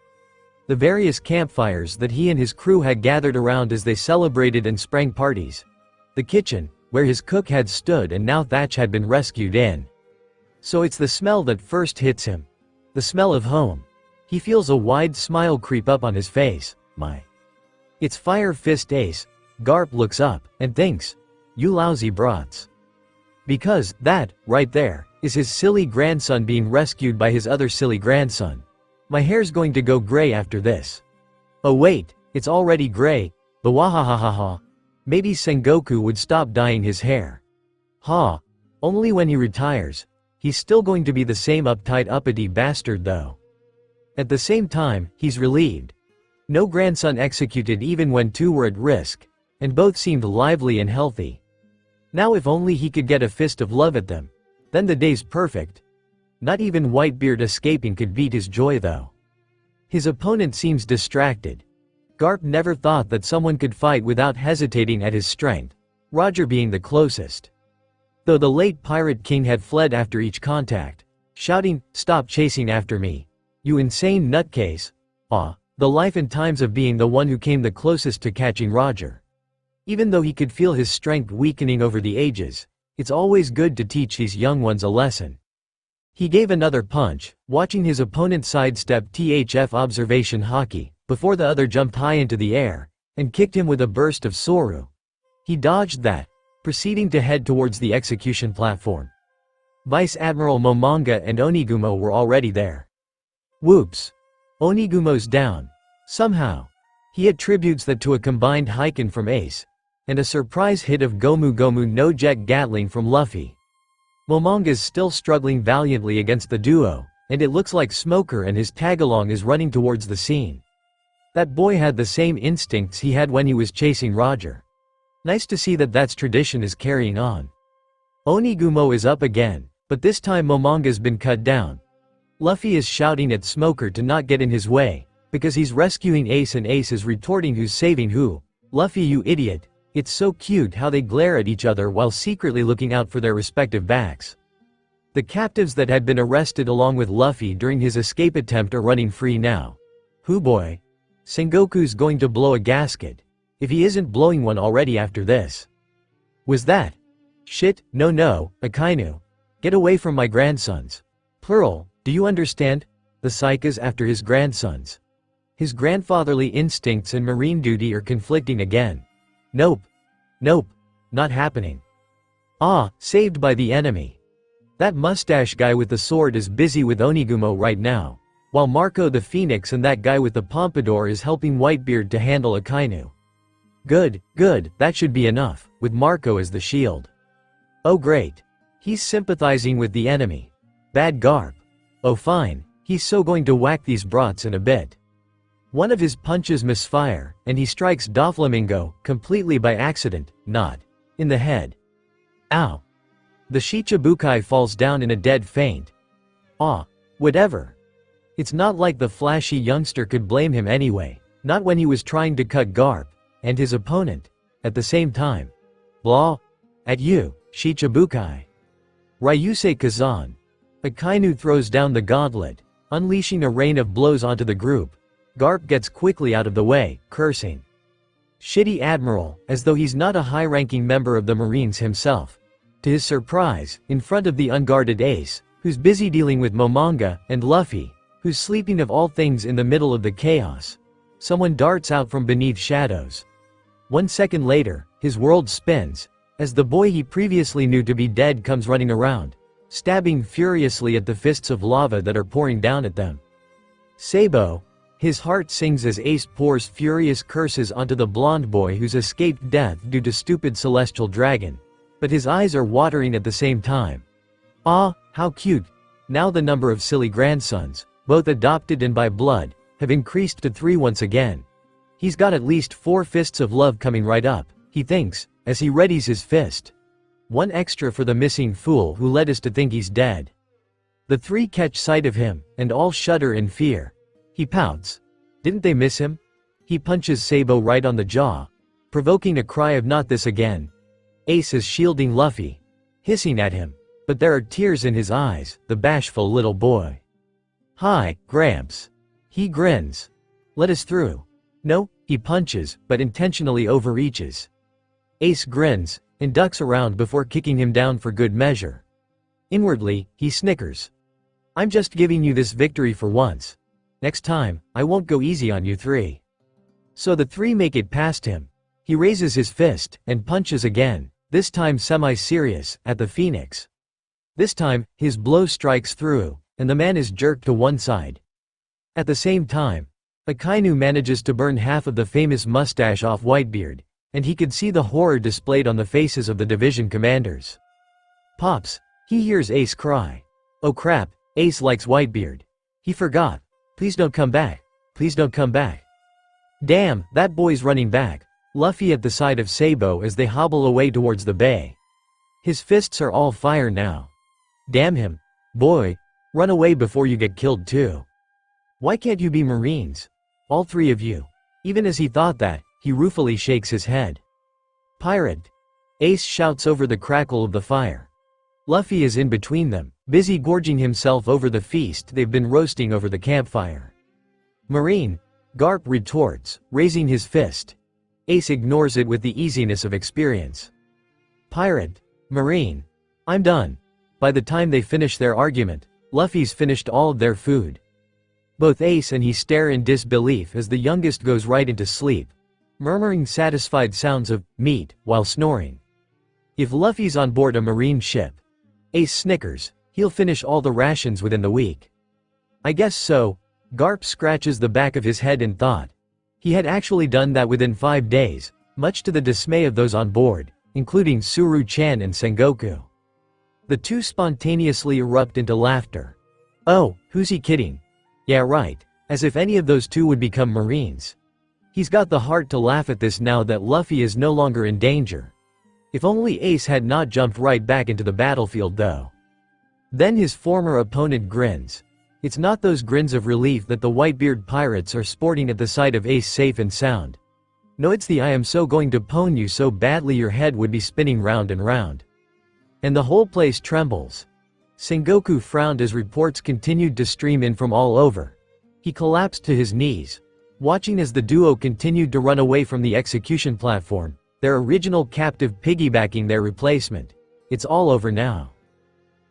Speaker 3: The various campfires that he and his crew had gathered around as they celebrated and sprang parties. The kitchen, where his cook had stood and now Thatch had been rescued in. So it's the smell that first hits him. The smell of home. He feels a wide smile creep up on his face. It's Fire Fist Ace. Garp looks up, and thinks, you lousy brats. Because, that, right there, is his silly grandson being rescued by his other silly grandson. My hair's going to go gray after this. Oh wait, it's already gray, but wahahahaha. Maybe Sengoku would stop dyeing his hair. Ha. Only when he retires. He's still going to be the same uptight uppity bastard though. At the same time, he's relieved. No grandson executed even when two were at risk, and both seemed lively and healthy. Now if only he could get a fist of love at them. Then the day's perfect. Not even Whitebeard escaping could beat his joy though. His opponent seems distracted. Garp never thought that someone could fight without hesitating at his strength, Roger being the closest. Though the late Pirate King had fled after each contact, shouting, "Stop chasing after me, you insane nutcase." The life and times of being the one who came the closest to catching Roger. Even though he could feel his strength weakening over the ages, it's always good to teach these young ones a lesson. He gave another punch, watching his opponent sidestep THF observation hockey, before the other jumped high into the air, and kicked him with a burst of Soru. He dodged that, proceeding to head towards the execution platform. Vice Admiral Momonga and Onigumo were already there. Whoops. Onigumo's down. Somehow. He attributes that to a combined Heiken from Ace, and a surprise hit of Gomu Gomu no Jet Gatling from Luffy. Momonga's still struggling valiantly against the duo, and it looks like Smoker and his tagalong is running towards the scene. That boy had the same instincts he had when he was chasing Roger. Nice to see that that's tradition is carrying on. Onigumo is up again, but this time Momonga's been cut down. Luffy is shouting at Smoker to not get in his way, because he's rescuing Ace and Ace is retorting who's saving who, Luffy, you idiot. It's so cute how they glare at each other while secretly looking out for their respective backs. The captives that had been arrested along with Luffy during his escape attempt are running free now. Hoo boy. Sengoku's going to blow a gasket. If he isn't blowing one already after this. Was that? Shit, no, Akainu. Get away from my grandsons. Plural, do you understand? The Psychas after his grandsons. His grandfatherly instincts and marine duty are conflicting again. Nope, not happening. Ah, saved by the enemy. That mustache guy with the sword is busy with Onigumo right now, while Marco the Phoenix and that guy with the pompadour is helping Whitebeard to handle Akainu. Good, that should be enough, with Marco as the shield. Oh great. He's sympathizing with the enemy. Bad Garp. Oh fine, he's so going to whack these brats in a bit. One of his punches misfire, and he strikes Doflamingo, completely by accident, not in the head. Ow. The Shichibukai falls down in a dead faint. Ah, whatever. It's not like the flashy youngster could blame him anyway, not when he was trying to cut Garp, and his opponent, at the same time. Blah. At you, Shichibukai. Ryusei Kazan. Akainu throws down the gauntlet, unleashing a rain of blows onto the group. Garp gets quickly out of the way, cursing. Shitty Admiral, as though he's not a high-ranking member of the Marines himself. To his surprise, in front of the unguarded Ace, who's busy dealing with Momonga, and Luffy, who's sleeping of all things in the middle of the chaos. Someone darts out from beneath shadows. 1 second later, his world spins, as the boy he previously knew to be dead comes running around, stabbing furiously at the fists of lava that are pouring down at them. Sabo. His heart sings as Ace pours furious curses onto the blonde boy who's escaped death due to stupid celestial dragon. But his eyes are watering at the same time. Ah, how cute. Now the number of silly grandsons, both adopted and by blood, have increased to 3 once again. He's got at least 4 fists of love coming right up, he thinks, as he readies his fist. 1 extra for the missing fool who led us to think he's dead. The 3 catch sight of him, and all shudder in fear. He pouts. Didn't they miss him? He punches Sabo right on the jaw, provoking a cry of not this again. Ace is shielding Luffy, hissing at him, but there are tears in his eyes, the bashful little boy. Hi, Gramps. He grins. Let us through. No, he punches, but intentionally overreaches. Ace grins, and ducks around before kicking him down for good measure. Inwardly, he snickers. I'm just giving you this victory for once. Next time, I won't go easy on you 3. So the 3 make it past him. He raises his fist, and punches again, this time semi-serious, at the Phoenix. This time, his blow strikes through, and the man is jerked to one side. At the same time, Akainu manages to burn half of the famous mustache off Whitebeard, and he could see the horror displayed on the faces of the division commanders. Pops, he hears Ace cry. Oh crap, Ace likes Whitebeard. He forgot. Please don't come back. Please don't come back. Damn, that boy's running back. Luffy at the side of Sabo as they hobble away towards the bay. His fists are all fire now. Damn him. Boy, run away before you get killed too. Why can't you be Marines? All 3 of you. Even as he thought that, he ruefully shakes his head. Pirate. Ace shouts over the crackle of the fire. Luffy is in between them, busy gorging himself over the feast they've been roasting over the campfire. Marine. Garp retorts, raising his fist. Ace ignores it with the easiness of experience. Pirate. Marine. I'm done. By the time they finish their argument, Luffy's finished all of their food. Both Ace and he stare in disbelief as the youngest goes right into sleep, murmuring satisfied sounds of meat while snoring. If Luffy's on board a marine ship, Ace snickers, he'll finish all the rations within the week. I guess so. Garp scratches the back of his head in thought. He had actually done that within 5 days, much to the dismay of those on board, including Suru-chan and Sengoku. The 2 spontaneously erupt into laughter. Oh, who's he kidding? Yeah right, as if any of those 2 would become Marines. He's got the heart to laugh at this now that Luffy is no longer in danger. If only Ace had not jumped right back into the battlefield though. Then his former opponent grins. It's not those grins of relief that the Whitebeard pirates are sporting at the sight of Ace safe and sound. No, it's the I am so going to pwn you so badly your head would be spinning round and round. And the whole place trembles. Sengoku frowned as reports continued to stream in from all over. He collapsed to his knees, watching as the duo continued to run away from the execution platform, their original captive piggybacking their replacement. It's all over now.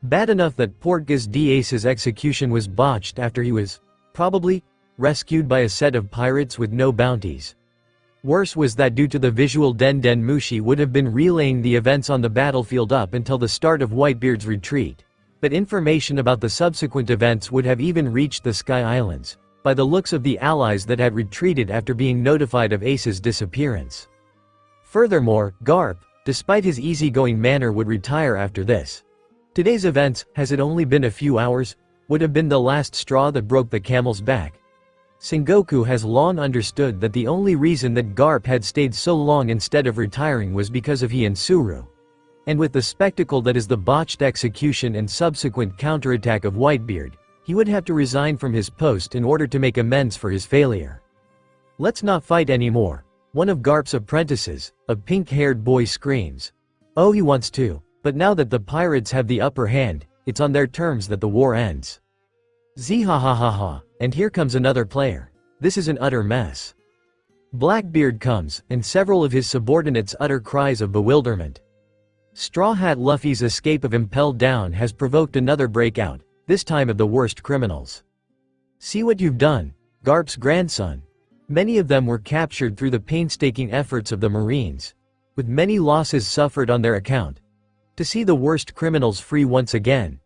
Speaker 3: Bad enough that Portgas d'Ace's execution was botched after he was, probably, rescued by a set of pirates with no bounties. Worse was that due to the visual Den Mushi would have been relaying the events on the battlefield up until the start of Whitebeard's retreat. But information about the subsequent events would have even reached the Sky Islands, by the looks of the allies that had retreated after being notified of Ace's disappearance. Furthermore, Garp, despite his easygoing manner, would retire after this. Today's events, has it only been a few hours, would have been the last straw that broke the camel's back. Sengoku has long understood that the only reason that Garp had stayed so long instead of retiring was because of he and Suru. And with the spectacle that is the botched execution and subsequent counterattack of Whitebeard, he would have to resign from his post in order to make amends for his failure. Let's not fight anymore. One of Garp's apprentices, a pink-haired boy, screams. Oh, he wants to, but now that the pirates have the upper hand, it's on their terms that the war ends. Zhahahaha, and here comes another player. This is an utter mess. Blackbeard comes, and several of his subordinates utter cries of bewilderment. Straw Hat Luffy's escape of impelled down has provoked another breakout, this time of the worst criminals. See what you've done, Garp's grandson. Many of them were captured through the painstaking efforts of the Marines, with many losses suffered on their account. To see the worst criminals free once again.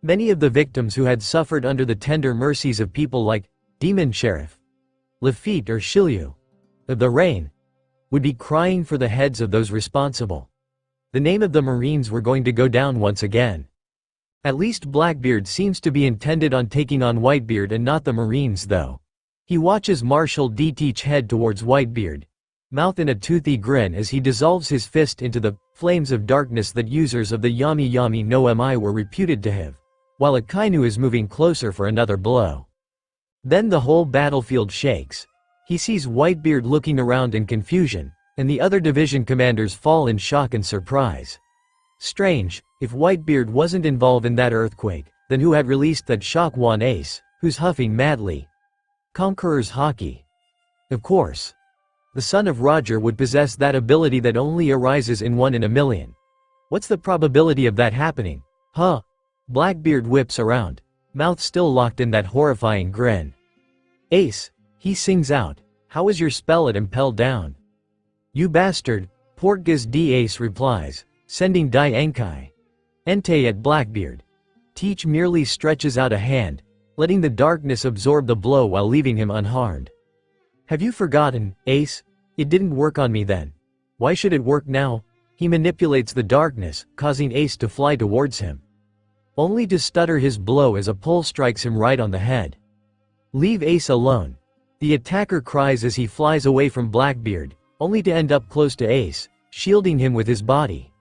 Speaker 3: Many of the victims who had suffered under the tender mercies of people like Demon Sheriff, Lafitte or Shiryu of the Rain, would be crying for the heads of those responsible. The name of the Marines were going to go down once again. At least Blackbeard seems to be intended on taking on Whitebeard and not the Marines though. He watches Marshal D Teach head towards Whitebeard, mouth in a toothy grin as he dissolves his fist into the flames of darkness that users of the Yami Yami no Mi were reputed to have, while Akainu is moving closer for another blow. Then the whole battlefield shakes. He sees Whitebeard looking around in confusion, and the other division commanders fall in shock and surprise. Strange, if Whitebeard wasn't involved in that earthquake, then who had released that shock one Ace, who's huffing madly? Conqueror's Haki. Of course. The son of Roger would possess that ability that only arises in 1 in a million. What's the probability of that happening? Huh? Blackbeard whips around, mouth still locked in that horrifying grin. Ace, he sings out, how is your spell at impelled down? You bastard, Portgas d'Ace replies, sending Dai Enkai. Entei at Blackbeard. Teach merely stretches out a hand, letting the darkness absorb the blow while leaving him unharmed. Have you forgotten, Ace? It didn't work on me then. Why should it work now? He manipulates the darkness, causing Ace to fly towards him. Only to stutter his blow as a pole strikes him right on the head. Leave Ace alone. The attacker cries as he flies away from Blackbeard, only to end up close to Ace, shielding him with his body.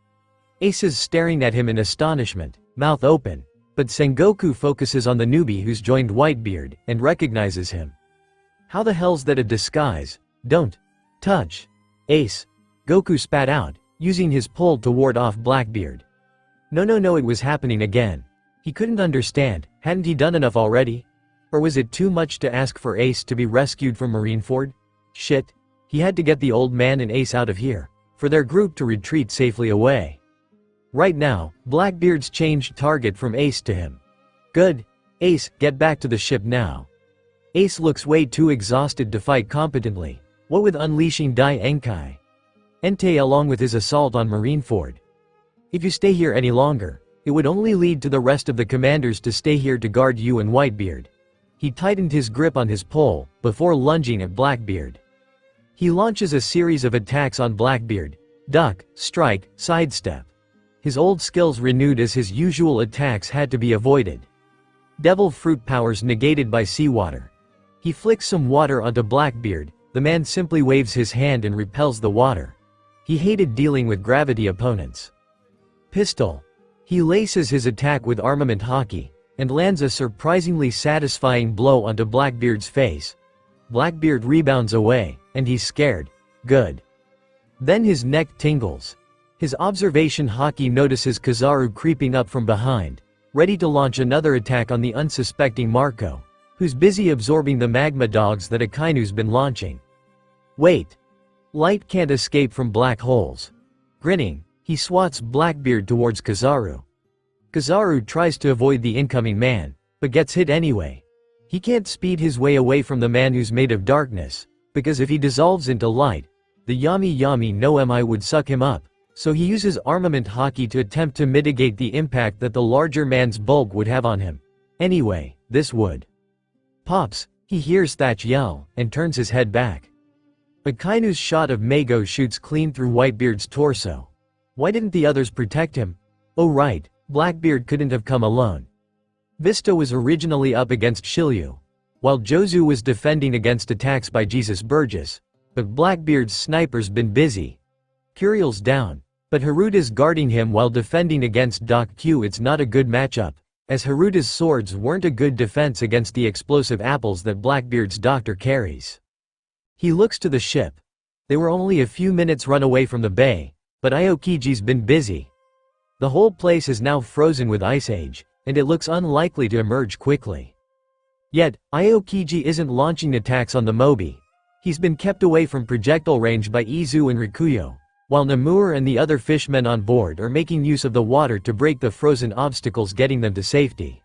Speaker 3: Ace is staring at him in astonishment, mouth open, but Sengoku focuses on the newbie who's joined Whitebeard, and recognizes him. How the hell's that a disguise? Don't touch Ace, Goku spat out, using his pole to ward off Blackbeard. No, it was happening again. He couldn't understand, hadn't he done enough already? Or was it too much to ask for Ace to be rescued from Marineford? Shit. He had to get the old man and Ace out of here, for their group to retreat safely away. Right now, Blackbeard's changed target from Ace to him. Good. Ace, get back to the ship now. Ace looks way too exhausted to fight competently, what with unleashing Dai Enkai. Entei along with his assault on Marineford. If you stay here any longer, it would only lead to the rest of the commanders to stay here to guard you and Whitebeard. He tightened his grip on his pole, before lunging at Blackbeard. He launches a series of attacks on Blackbeard, duck, strike, sidestep. His old skills renewed as his usual attacks had to be avoided. Devil fruit powers negated by seawater. He flicks some water onto Blackbeard, the man simply waves his hand and repels the water. He hated dealing with gravity opponents. Pistol. He laces his attack with armament Haki, and lands a surprisingly satisfying blow onto Blackbeard's face. Blackbeard rebounds away, and he's scared. Good. Then his neck tingles. His observation haki notices Kizaru creeping up from behind, ready to launch another attack on the unsuspecting Marco, who's busy absorbing the magma dogs that Akainu's been launching. Wait. Light can't escape from black holes. Grinning, he swats Blackbeard towards Kizaru. Kizaru tries to avoid the incoming man, but gets hit anyway. He can't speed his way away from the man who's made of darkness, because if he dissolves into light, the Yami Yami no Mi would suck him up, so he uses armament haki to attempt to mitigate the impact that the larger man's bulk would have on him. Anyway, this would. Pops, he hears Thatch yell, and turns his head back. Akainu's shot of Mago shoots clean through Whitebeard's torso. Why didn't the others protect him? Oh right, Blackbeard couldn't have come alone. Vista was originally up against Shiryu, while Jozu was defending against attacks by Jesus Burgess, but Blackbeard's sniper's been busy. Curiel's down, but Haruta's guarding him while defending against Doc Q. It's not a good matchup, as Haruta's swords weren't a good defense against the explosive apples that Blackbeard's doctor carries. He looks to the ship. They were only a few minutes run away from the bay, but Aokiji's been busy. The whole place is now frozen with ice age, and it looks unlikely to emerge quickly. Yet, Aokiji isn't launching attacks on the moby. He's been kept away from projectile range by Izu and Rikuyo, while Namur and the other fishmen on board are making use of the water to break the frozen obstacles getting them to safety.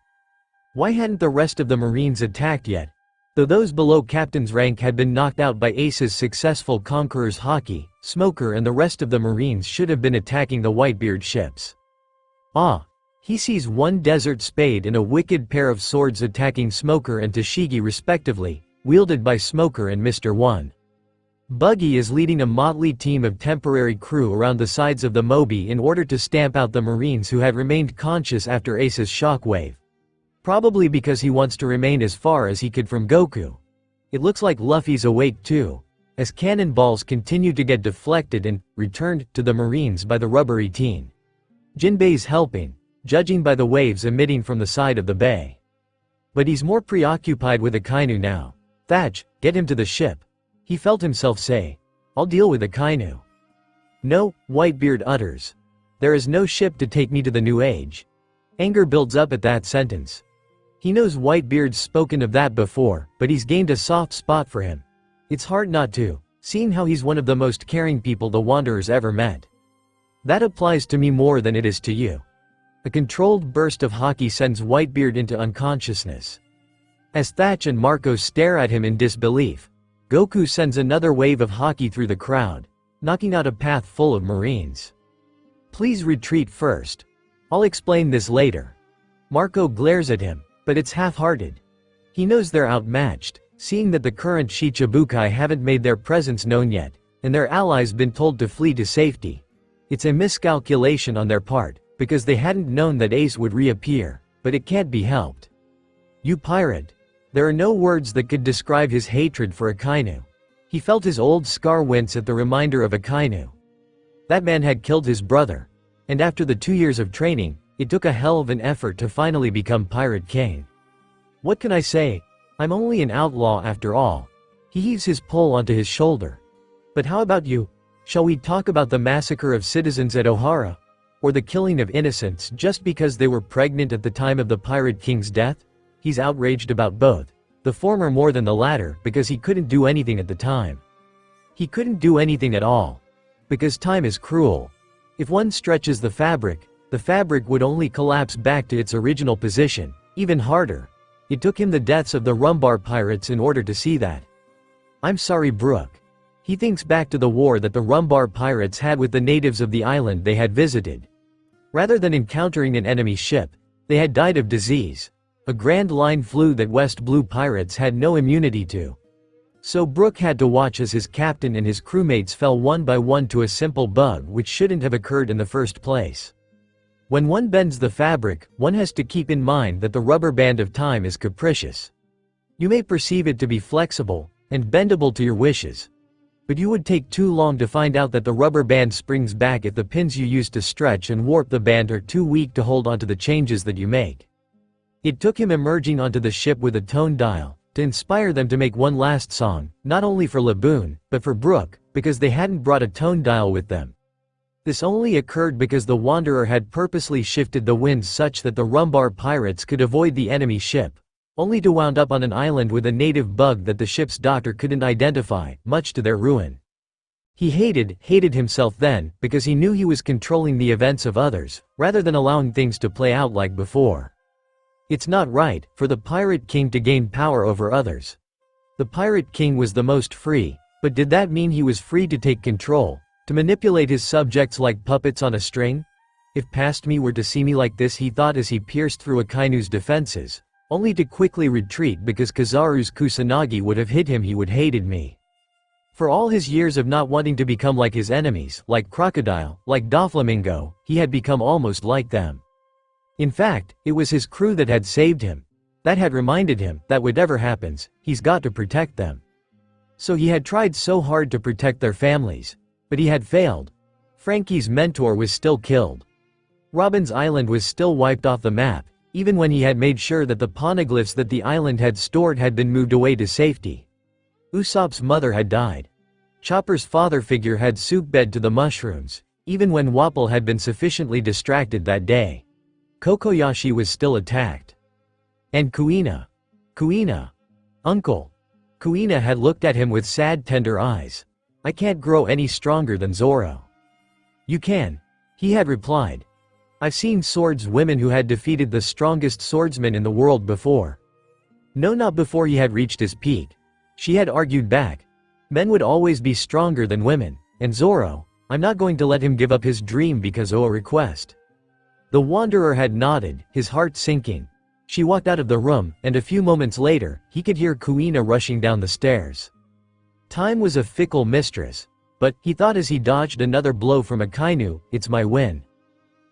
Speaker 3: Why hadn't the rest of the Marines attacked yet? Though those below captain's rank had been knocked out by Ace's successful Conqueror's Haki, Smoker and the rest of the Marines should have been attacking the Whitebeard ships. He sees one desert spade and a wicked pair of swords attacking Smoker and Tashigi respectively, wielded by Smoker and Mr. One. Buggy is leading a motley team of temporary crew around the sides of the Moby in order to stamp out the Marines who had remained conscious after Ace's shockwave. Probably because he wants to remain as far as he could from Goku. It looks like Luffy's awake too, as cannonballs continue to get deflected and returned to the Marines by the rubbery teen. Jinbei's helping, judging by the waves emitting from the side of the bay. But he's more preoccupied with Akainu now. Thatch, get him to the ship. He felt himself say. I'll deal with Akainu. No, Whitebeard utters. There is no ship to take me to the new age. Anger builds up at that sentence. He knows Whitebeard's spoken of that before, but he's gained a soft spot for him. It's hard not to, seeing how he's one of the most caring people the Wanderers ever met. That applies to me more than it is to you. A controlled burst of haki sends Whitebeard into unconsciousness. As Thatch and Marco stare at him in disbelief, Goku sends another wave of haki through the crowd, knocking out a path full of Marines. Please retreat first. I'll explain this later. Marco glares at him, but it's half-hearted. He knows they're outmatched, seeing that the current Shichibukai haven't made their presence known yet, and their allies been told to flee to safety. It's a miscalculation on their part, because they hadn't known that Ace would reappear, but it can't be helped. You pirate. There are no words that could describe his hatred for Akainu. He felt his old scar wince at the reminder of Akainu. That man had killed his brother, and after the 2 years of training, it took a hell of an effort to finally become Pirate King. What can I say? I'm only an outlaw after all. He heaves his pole onto his shoulder. But how about you? Shall we talk about the massacre of citizens at Ohara? Or the killing of innocents just because they were pregnant at the time of the Pirate King's death? He's outraged about both. The former more than the latter because he couldn't do anything at the time. He couldn't do anything at all. Because time is cruel. If one stretches the fabric would only collapse back to its original position, even harder. It took him the deaths of the Rumbar pirates in order to see that. I'm sorry, Brook. He thinks back to the war that the Rumbar pirates had with the natives of the island they had visited. Rather than encountering an enemy ship, they had died of disease, a grand line flu that West Blue pirates had no immunity to. So Brook had to watch as his captain and his crewmates fell one by one to a simple bug which shouldn't have occurred in the first place. When one bends the fabric, one has to keep in mind that the rubber band of time is capricious. You may perceive it to be flexible and bendable to your wishes, but you would take too long to find out that the rubber band springs back if the pins you use to stretch and warp the band are too weak to hold onto the changes that you make. It took him emerging onto the ship with a tone dial to inspire them to make one last song, not only for Laboon, but for Brook, because they hadn't brought a tone dial with them. This only occurred because the Wanderer had purposely shifted the winds such that the Rumbar pirates could avoid the enemy ship, only to wound up on an island with a native bug that the ship's doctor couldn't identify, much to their ruin. He hated himself then, because he knew he was controlling the events of others, rather than allowing things to play out like before. It's not right, for the Pirate King to gain power over others. The Pirate King was the most free, but did that mean he was free to take control, to manipulate his subjects like puppets on a string? If past me were to see me like this, he thought as he pierced through Akainu's defenses, only to quickly retreat because Kizaru's Kusanagi would have hit him. He would hated me. For all his years of not wanting to become like his enemies, like Crocodile, like Doflamingo, he had become almost like them. In fact, it was his crew that had saved him. That had reminded him that whatever happens, he's got to protect them. So he had tried so hard to protect their families. But he had failed. Frankie's mentor was still killed. Robin's island was still wiped off the map, even when he had made sure that the poneglyphs that the island had stored had been moved away to safety. Usopp's mother had died. Chopper's father figure had soup-bed to the mushrooms, even when Wapol had been sufficiently distracted that day. Kokoyashi was still attacked. And Kuina. Uncle. Kuina had looked at him with sad, tender eyes. I can't grow any stronger than Zoro. You can. He had replied. I've seen swordswomen who had defeated the strongest swordsman in the world before. No, not before he had reached his peak. She had argued back. Men would always be stronger than women, and Zoro, I'm not going to let him give up his dream because of a request. The Wanderer had nodded, his heart sinking. She walked out of the room, and a few moments later, he could hear Kuina rushing down the stairs. Time was a fickle mistress, but, he thought as he dodged another blow from Akainu, it's my win.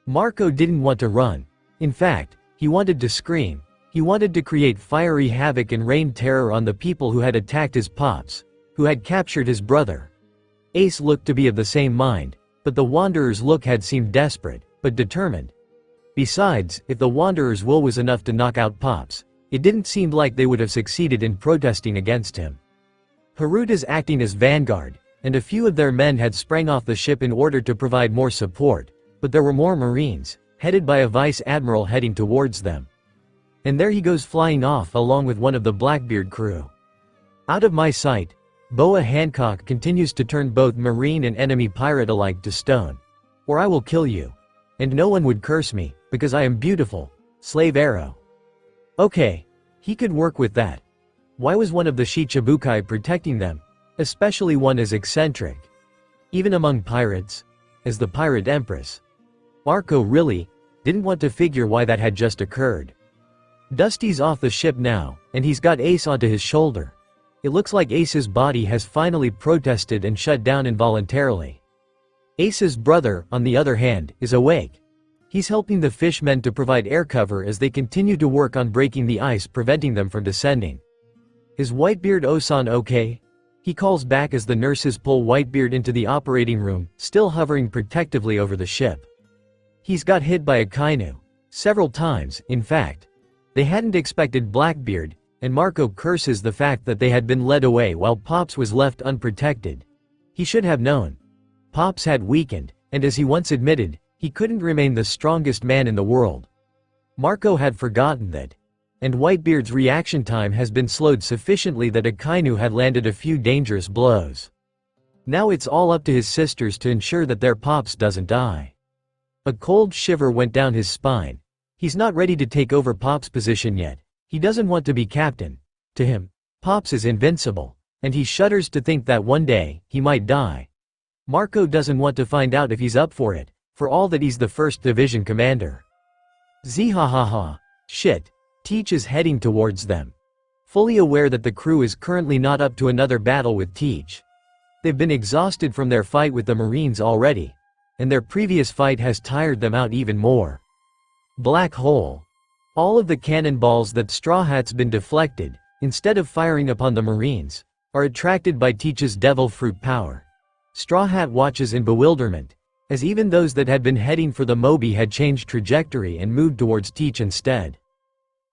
Speaker 3: Marco didn't want to run. In fact, he wanted to scream. He wanted to create fiery havoc and rain terror on the people who had attacked his pops, who had captured his brother. Ace looked to be of the same mind, but the Wanderer's look had seemed desperate, but determined. Besides, if the Wanderer's will was enough to knock out Pops, it didn't seem like they would have succeeded in protesting against him. Haruta's acting as vanguard, and a few of their men had sprang off the ship in order to provide more support, but there were more Marines, headed by a vice admiral heading towards them. And there he goes flying off along with one of the Blackbeard crew. Out of my sight, Boa Hancock continues to turn both Marine and enemy pirate alike to stone. Or I will kill you. And no one would curse me, because I am beautiful. Slave Arrow. Okay. He could work with that. Why was one of the Shichibukai protecting them? Especially one as eccentric. Even among pirates. As the Pirate Empress. Marco really didn't want to figure why that had just occurred. Dusty's off the ship now, and he's got Ace onto his shoulder. It looks like Ace's body has finally protested and shut down involuntarily. Ace's brother, on the other hand, is awake. He's helping the fishmen to provide air cover as they continue to work on breaking the ice, preventing them from descending. Is Whitebeard-Osan okay? He calls back as the nurses pull Whitebeard into the operating room, still hovering protectively over the ship. He's got hit by Akainu. Several times, in fact. They hadn't expected Blackbeard, and Marco curses the fact that they had been led away while Pops was left unprotected. He should have known. Pops had weakened, and as he once admitted, he couldn't remain the strongest man in the world. Marco had forgotten that. And Whitebeard's reaction time has been slowed sufficiently that Akainu had landed a few dangerous blows. Now it's all up to his sisters to ensure that their Pops doesn't die. A cold shiver went down his spine. He's not ready to take over Pop's position yet. He doesn't want to be captain. To him, Pops is invincible, and he shudders to think that one day, he might die. Marco doesn't want to find out if he's up for it, for all that he's the 1st Division commander. Zihahaha. Shit. Teach is heading towards them. Fully aware that the crew is currently not up to another battle with Teach. They've been exhausted from their fight with the Marines already, and their previous fight has tired them out even more. Black hole. All of the cannonballs that Straw Hat's been deflected, instead of firing upon the Marines, are attracted by Teach's devil fruit power. Straw Hat watches in bewilderment, as even those that had been heading for the Moby had changed trajectory and moved towards Teach instead.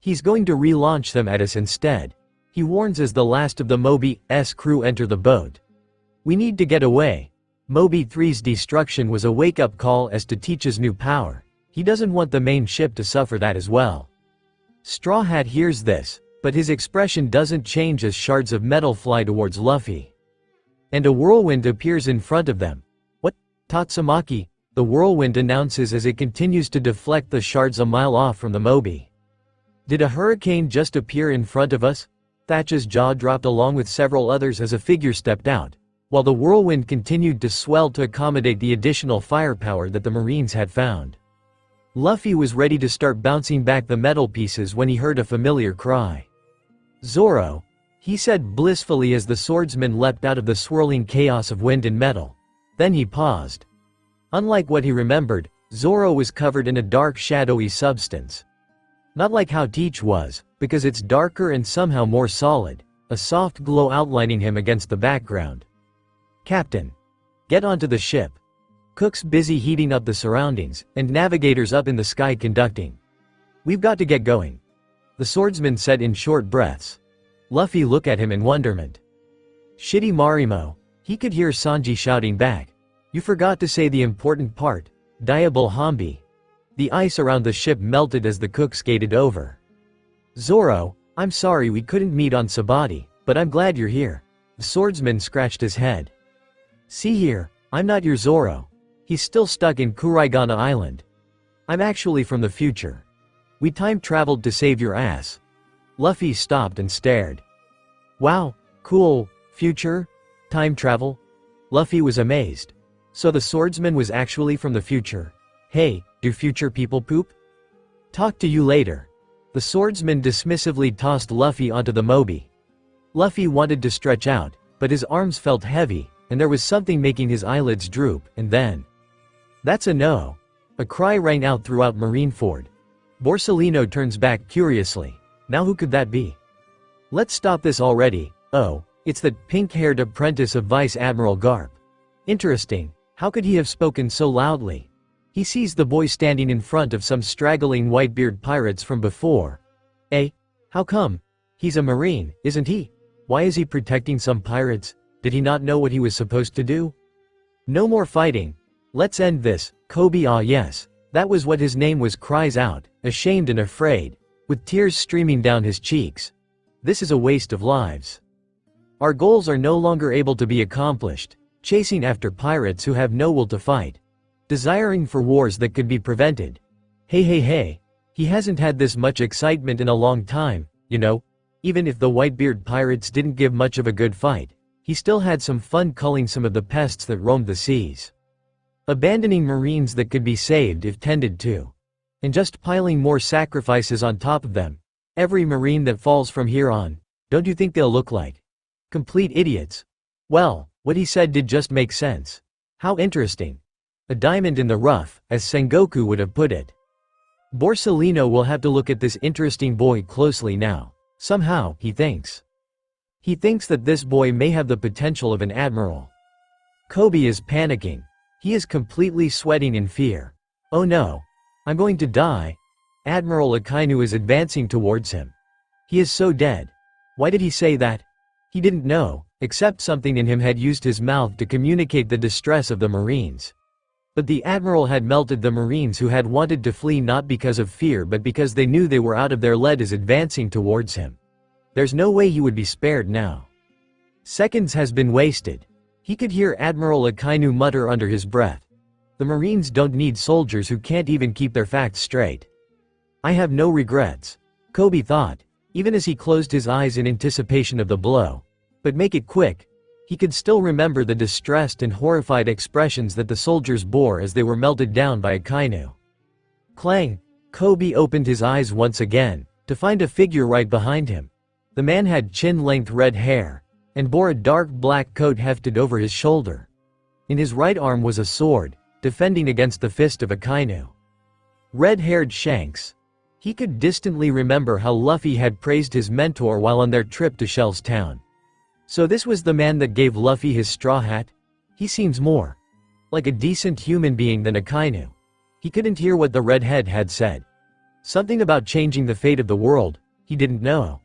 Speaker 3: He's going to relaunch them at us instead. He warns as the last of the Moby's crew enter the boat. We need to get away. Moby 3's destruction was a wake-up call as to teach new power. He doesn't want the main ship to suffer that as well. Straw Hat hears this, but his expression doesn't change as shards of metal fly towards Luffy. And a whirlwind appears in front of them. What? Tatsumaki, the whirlwind announces as it continues to deflect the shards a mile off from the Moby. Did a hurricane just appear in front of us? Thatch's jaw dropped along with several others as a figure stepped out, while the whirlwind continued to swell to accommodate the additional firepower that the Marines had found. Luffy was ready to start bouncing back the metal pieces when he heard a familiar cry. Zoro, he said blissfully as the swordsman leapt out of the swirling chaos of wind and metal. Then he paused. Unlike what he remembered, Zoro was covered in a dark shadowy substance. Not like how Teach was, because it's darker and somehow more solid, a soft glow outlining him against the background. Captain. Get onto the ship. Cook's busy heating up the surroundings, and navigators up in the sky conducting. We've got to get going. The swordsman said in short breaths. Luffy looked at him in wonderment. Shitty Marimo, he could hear Sanji shouting back. You forgot to say the important part, Diable Hambi. The ice around the ship melted as the cook skated over. Zoro, I'm sorry we couldn't meet on Sabati, but I'm glad you're here. The swordsman scratched his head. See here, I'm not your Zoro. He's still stuck in Kuraigana Island. I'm actually from the future. We time-traveled to save your ass. Luffy stopped and stared. Wow, cool, future? Time travel? Luffy was amazed. So the swordsman was actually from the future. Hey, do future people poop? Talk to you later. The swordsman dismissively tossed Luffy onto the Moby. Luffy wanted to stretch out, but his arms felt heavy, and there was something making his eyelids droop, and then... That's a no. A cry rang out throughout Marineford. Borsalino turns back curiously. Now who could that be? Let's stop this already. Oh, it's that pink-haired apprentice of Vice Admiral Garp. Interesting, how could he have spoken so loudly? He sees the boy standing in front of some straggling whitebeard pirates from before. Eh? How come? He's a Marine, isn't he? Why is he protecting some pirates? Did he not know what he was supposed to do? No more fighting. Let's end this. Kobe, ah yes. That was what his name was, cries out, ashamed and afraid, with tears streaming down his cheeks. This is a waste of lives. Our goals are no longer able to be accomplished, chasing after pirates who have no will to fight. Desiring for wars that could be prevented. Hey, he hasn't had this much excitement in a long time, you know. Even if the Whitebeard pirates didn't give much of a good fight, he still had some fun culling some of the pests that roamed the seas. Abandoning Marines that could be saved if tended to. And just piling more sacrifices on top of them. Every Marine that falls from here on, don't you think they'll look like complete idiots? Well, what he said did just make sense. How interesting. A diamond in the rough, as Sengoku would have put it. Borsalino will have to look at this interesting boy closely now. Somehow, he thinks. He thinks that this boy may have the potential of an admiral. Kobe is panicking. He is completely sweating in fear. Oh no. I'm going to die. Admiral Akainu is advancing towards him. He is so dead. Why did he say that? He didn't know, except something in him had used his mouth to communicate the distress of the Marines. But the Admiral had melted the Marines who had wanted to flee not because of fear but because they knew they were out of their lead as advancing towards him. There's no way he would be spared now. Seconds has been wasted. He could hear Admiral Akainu mutter under his breath. The Marines don't need soldiers who can't even keep their facts straight. I have no regrets, Kobe thought, even as he closed his eyes in anticipation of the blow. But make it quick. He could still remember the distressed and horrified expressions that the soldiers bore as they were melted down by Akainu. Clang! Kobe opened his eyes once again, to find a figure right behind him. The man had chin-length red hair, and bore a dark black coat hefted over his shoulder. In his right arm was a sword, defending against the fist of Akainu. Red-haired Shanks. He could distantly remember how Luffy had praised his mentor while on their trip to Shell's Town. So this was the man that gave Luffy his straw hat? He seems more like a decent human being than Akainu. He couldn't hear what the redhead had said. Something about changing the fate of the world, he didn't know.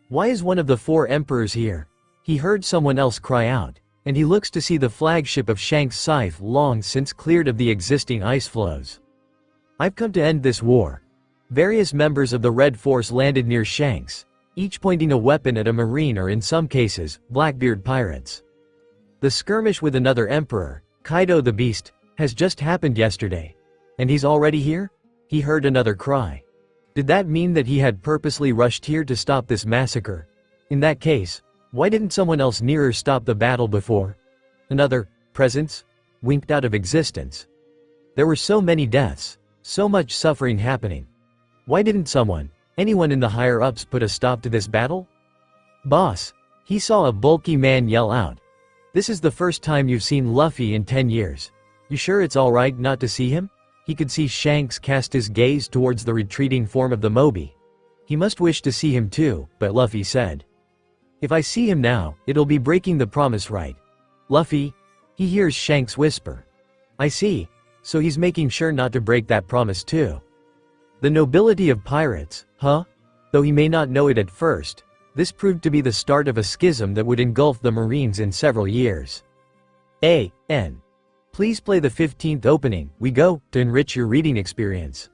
Speaker 3: Why is one of the 4 emperors here? He heard someone else cry out. and he looks to see the flagship of Shanks' scythe long since cleared of the existing ice floes. I've come to end this war. Various members of the Red Force landed near Shanks, each pointing a weapon at a marine or in some cases, Blackbeard pirates. The skirmish with another emperor, Kaido the Beast, has just happened yesterday. And he's already here? He heard another cry. Did that mean that he had purposely rushed here to stop this massacre? In that case, why didn't someone else nearer stop the battle before? Another presence winked out of existence. There were so many deaths, so much suffering happening. Why didn't anyone in the higher-ups put a stop to this battle? Boss, he saw a bulky man yell out. This is the first time you've seen Luffy in 10 years. You sure it's alright not to see him? He could see Shanks cast his gaze towards the retreating form of the moby. He must wish to see him too, but Luffy said. If I see him now, it'll be breaking the promise, right? Luffy? He hears Shanks whisper. I see, so he's making sure not to break that promise too. The nobility of pirates, huh? Though he may not know it at first, this proved to be the start of a schism that would engulf the Marines in several years. A.N. Please play the 15th opening, we go, to enrich your reading experience.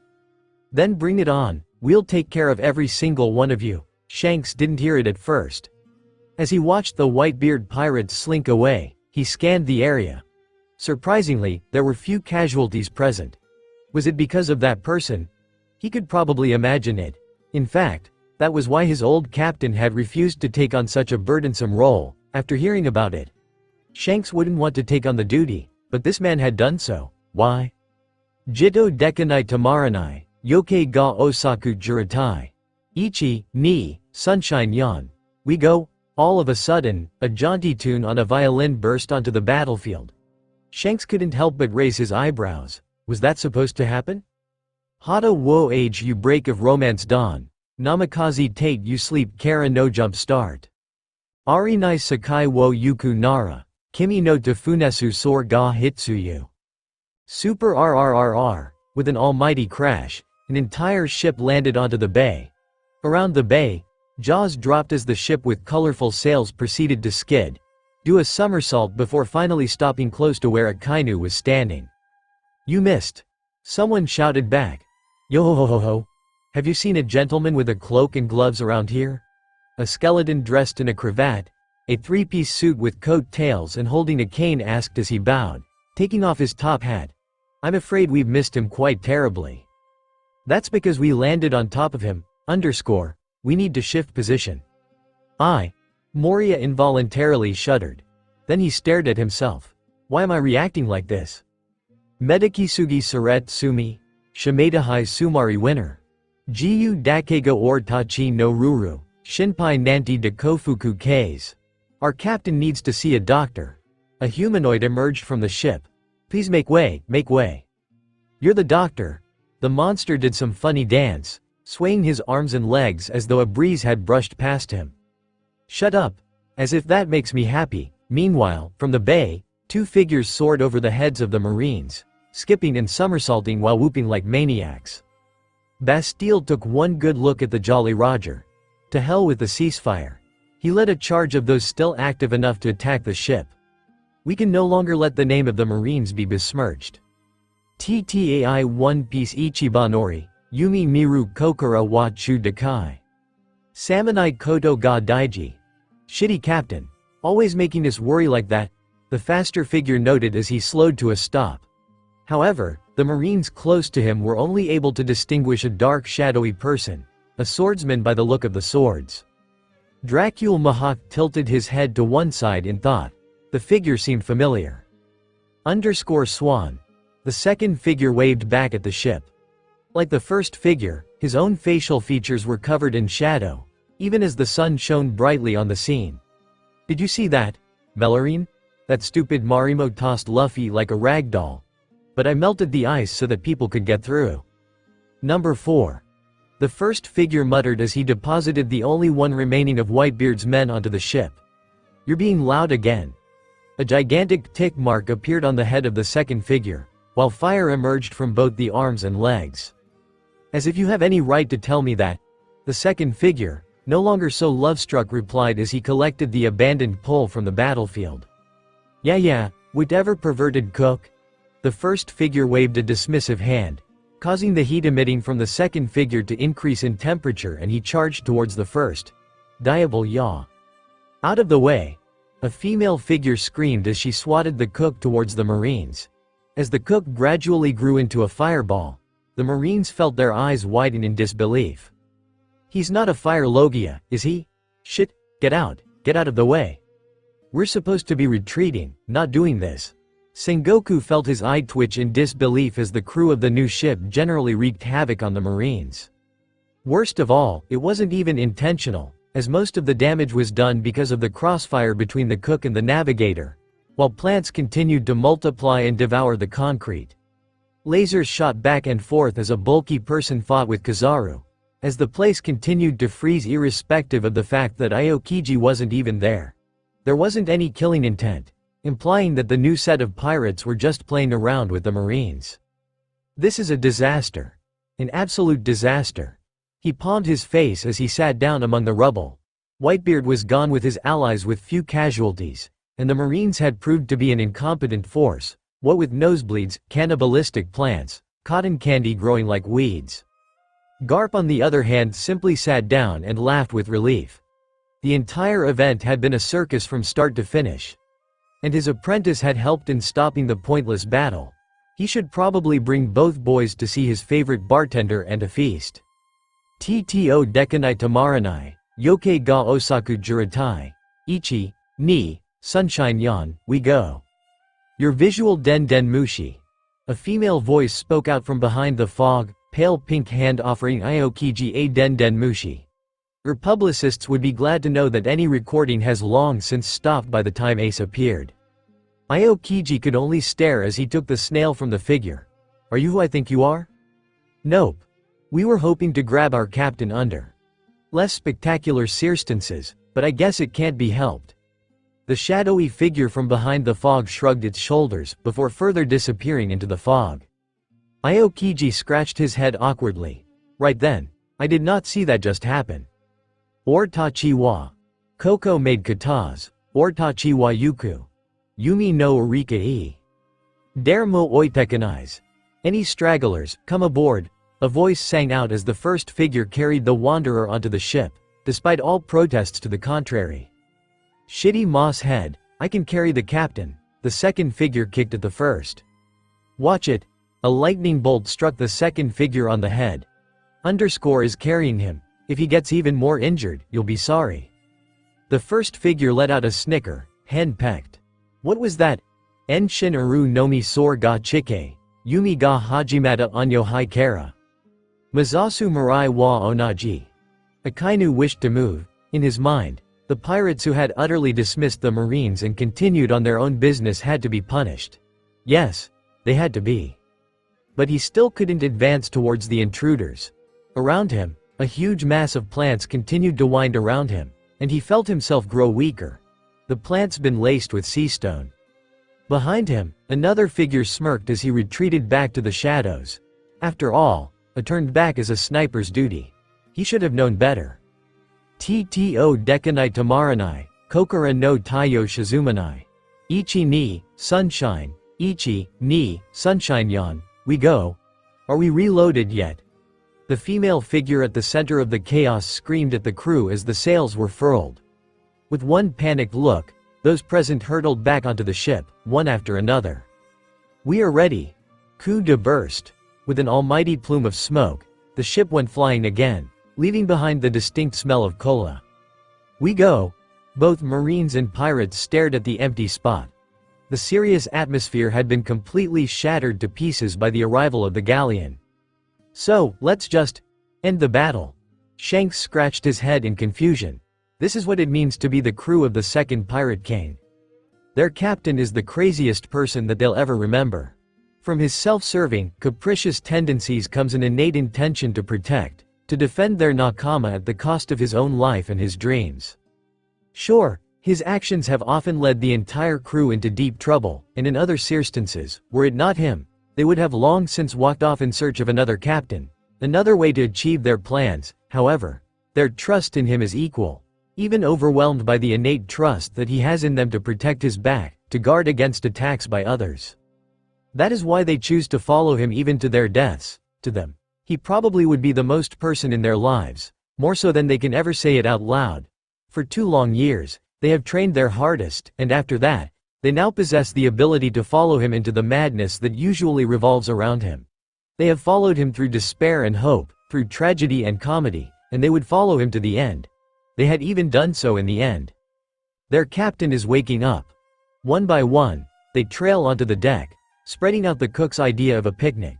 Speaker 3: Then bring it on, we'll take care of every single one of you. Shanks didn't hear it at first. As he watched the Whitebeard pirates slink away, he scanned the area. Surprisingly, there were few casualties present. Was it because of that person? He could probably imagine it. In fact, that was why his old captain had refused to take on such a burdensome role, after hearing about it. Shanks wouldn't want to take on the duty, but this man had done so. Why? Jito dekanai tamaranai, yoke ga osaku juratai. Ichi, ni, sunshine yan. We go. All of a sudden, a jaunty tune on a violin burst onto the battlefield. Shanks couldn't help but raise his eyebrows. Was that supposed to happen? Hata wo age you break of romance dawn. Namikaze tate you sleep kara no jump start. Ari nai sakai wo yuku nara. Kimi no tafunesu sor ga hitsuyu. Super RRRR. With an almighty crash, an entire ship landed onto the bay. Around the bay, jaws dropped as the ship with colorful sails proceeded to skid, do a somersault before finally stopping close to where Akainu was standing. You missed. Someone shouted back. Yo-ho-ho-ho-ho. Have you seen a gentleman with a cloak and gloves around here? A skeleton dressed in a cravat, a three-piece suit with coat tails and holding a cane asked as he bowed, taking off his top hat. I'm afraid we've missed him quite terribly. That's because we landed on top of him, _ we need to shift position. Moria involuntarily shuddered. Then he stared at himself. Why am I reacting like this? Medikisugi Saret Sumi, Shimeidahai Sumari winner. Jiu Dakego or Tachi no Ruru, Shinpai Nanti de Kofuku K's. Our captain needs to see a doctor. A humanoid emerged from the ship. Please make way, make way. You're the doctor. The monster did some funny dance, swaying his arms and legs as though a breeze had brushed past him. Shut up. As if that makes me happy. Meanwhile, from the bay, two figures soared over the heads of the Marines, skipping and somersaulting while whooping like maniacs. Bastille took one good look at the Jolly Roger. To hell with the ceasefire. He led a charge of those still active enough to attack the ship. We can no longer let the name of the Marines be besmirched. TTAI One Piece Ichibanori, Yumi Miru Kokura wa Chu Dakai. Samanai Koto ga Daiji. Shitty captain. Always making us worry like that, the faster figure noted as he slowed to a stop. However, the Marines close to him were only able to distinguish a dark shadowy person, a swordsman by the look of the swords. Dracul Mahak tilted his head to one side in thought. The figure seemed familiar. _Swan. The second figure waved back at the ship. Like the first figure, his own facial features were covered in shadow, even as the sun shone brightly on the scene. Did you see that, Melorine? That stupid Marimo tossed Luffy like a rag doll. But I melted the ice so that people could get through. Number 4. The first figure muttered as he deposited the only one remaining of Whitebeard's men onto the ship. You're being loud again. A gigantic tick mark appeared on the head of the second figure, while fire emerged from both the arms and legs. As if you have any right to tell me that. The second figure, no longer so love-struck, replied as he collected the abandoned pole from the battlefield. Yeah, whatever, perverted cook." The first figure waved a dismissive hand, causing the heat emitting from the second figure to increase in temperature, and he charged towards the first. Diable yaw. "Out of the way!" A female figure screamed as she swatted the cook towards the Marines. As the cook gradually grew into a fireball, the Marines felt their eyes widen in disbelief. "He's not a fire logia, is he? Shit, get out of the way. We're supposed to be retreating, not doing this." Sengoku felt his eye twitch in disbelief as the crew of the new ship generally wreaked havoc on the Marines. Worst of all, it wasn't even intentional, as most of the damage was done because of the crossfire between the cook and the navigator, while plants continued to multiply and devour the concrete. Lasers shot back and forth as a bulky person fought with Kizaru, as the place continued to freeze irrespective of the fact that Aokiji wasn't even there. There wasn't any killing intent, implying that the new set of pirates were just playing around with the Marines. "This is a disaster. An absolute disaster." He palmed his face as he sat down among the rubble. Whitebeard was gone with his allies with few casualties, and the Marines had proved to be an incompetent force, what with nosebleeds, cannibalistic plants, cotton candy growing like weeds. Garp, on the other hand, simply sat down and laughed with relief. The entire event had been a circus from start to finish, and his apprentice had helped in stopping the pointless battle. He should probably bring both boys to see his favorite bartender and a feast. "Tto dekanai tamaranai, yokai ga osaku juratai, ichi, ni, sunshine yan, we go. Your visual den mushi." A female voice spoke out from behind the fog, pale pink hand offering Aokiji a den mushi. Her publicists would be glad to know that any recording has long since stopped by the time Ace appeared. Aokiji could only stare as he took the snail from the figure. "Are you who I think you are?" "Nope. We were hoping to grab our captain under less spectacular circumstances, but I guess it can't be helped." The shadowy figure from behind the fog shrugged its shoulders, before further disappearing into the fog. Aokiji scratched his head awkwardly. "Right then. I did not see that just happen." "Ortachi wa. Koko made katas. Ortachi wa yuku. Yumi no Urika e. Dare mo oitekanais. Any stragglers, come aboard," a voice sang out as the first figure carried the wanderer onto the ship, despite all protests to the contrary. "Shitty moss head, I can carry the captain," the second figure kicked at the first. "Watch it." A lightning bolt struck the second figure on the head. "Underscore is carrying him. If he gets even more injured, you'll be sorry." The first figure let out a snicker, hen-pecked. "What was that? Enshin Uru nomi sor ga chike, yumi ga hajimata onyo hai kara. Mazasu marai wa onaji." Akainu wished to move. In his mind, the pirates who had utterly dismissed the Marines and continued on their own business had to be punished. Yes, they had to be. But he still couldn't advance towards the intruders. Around him, a huge mass of plants continued to wind around him, and he felt himself grow weaker. The plants been laced with sea stone. Behind him, another figure smirked as he retreated back to the shadows. After all, a turned back is a sniper's duty. He should have known better. "Tto dekanai tamaranai, kokara no taiyo shizumanai. Ichi ni, sunshine, ichi, ni, sunshine yan, we go. Are we reloaded yet?" The female figure at the center of the chaos screamed at the crew as the sails were furled. With one panicked look, those present hurtled back onto the ship, one after another. "We are ready." Coup de burst. With an almighty plume of smoke, the ship went flying again, leaving behind the distinct smell of cola. "We go." Both Marines and pirates stared at the empty spot. The serious atmosphere had been completely shattered to pieces by the arrival of the galleon. "So, let's just end the battle." Shanks scratched his head in confusion. This is what it means to be the crew of the second pirate king. Their captain is the craziest person that they'll ever remember. From his self-serving, capricious tendencies comes an innate intention to protect, to defend their nakama at the cost of his own life and his dreams. Sure, his actions have often led the entire crew into deep trouble, and in other circumstances, were it not him, they would have long since walked off in search of another captain, another way to achieve their plans. However, their trust in him is equal, even overwhelmed by the innate trust that he has in them to protect his back, to guard against attacks by others. That is why they choose to follow him even to their deaths. To them, he probably would be the most person in their lives, more so than they can ever say it out loud. For 2 long years, they have trained their hardest, and after that, they now possess the ability to follow him into the madness that usually revolves around him. They have followed him through despair and hope, through tragedy and comedy, and they would follow him to the end. They had even done so in the end. Their captain is waking up. One by one, they trail onto the deck, spreading out the cook's idea of a picnic.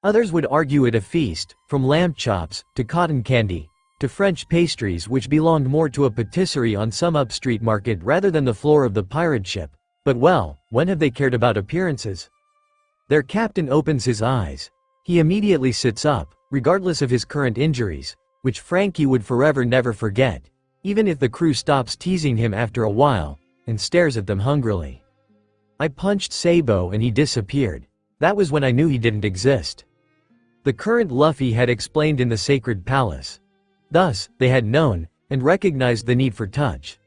Speaker 3: Others would argue it a feast, from lamb chops, to cotton candy, to French pastries which belonged more to a patisserie on some upstreet market rather than the floor of the pirate ship. But well, when have they cared about appearances? Their captain opens his eyes. He immediately sits up, regardless of his current injuries, which Frankie would forever never forget, even if the crew stops teasing him after a while, and stares at them hungrily. I punched Sabo and he disappeared. That was when I knew he didn't exist. The current Luffy had explained in the Sacred Palace. Thus, they had known, and recognized the need for touch.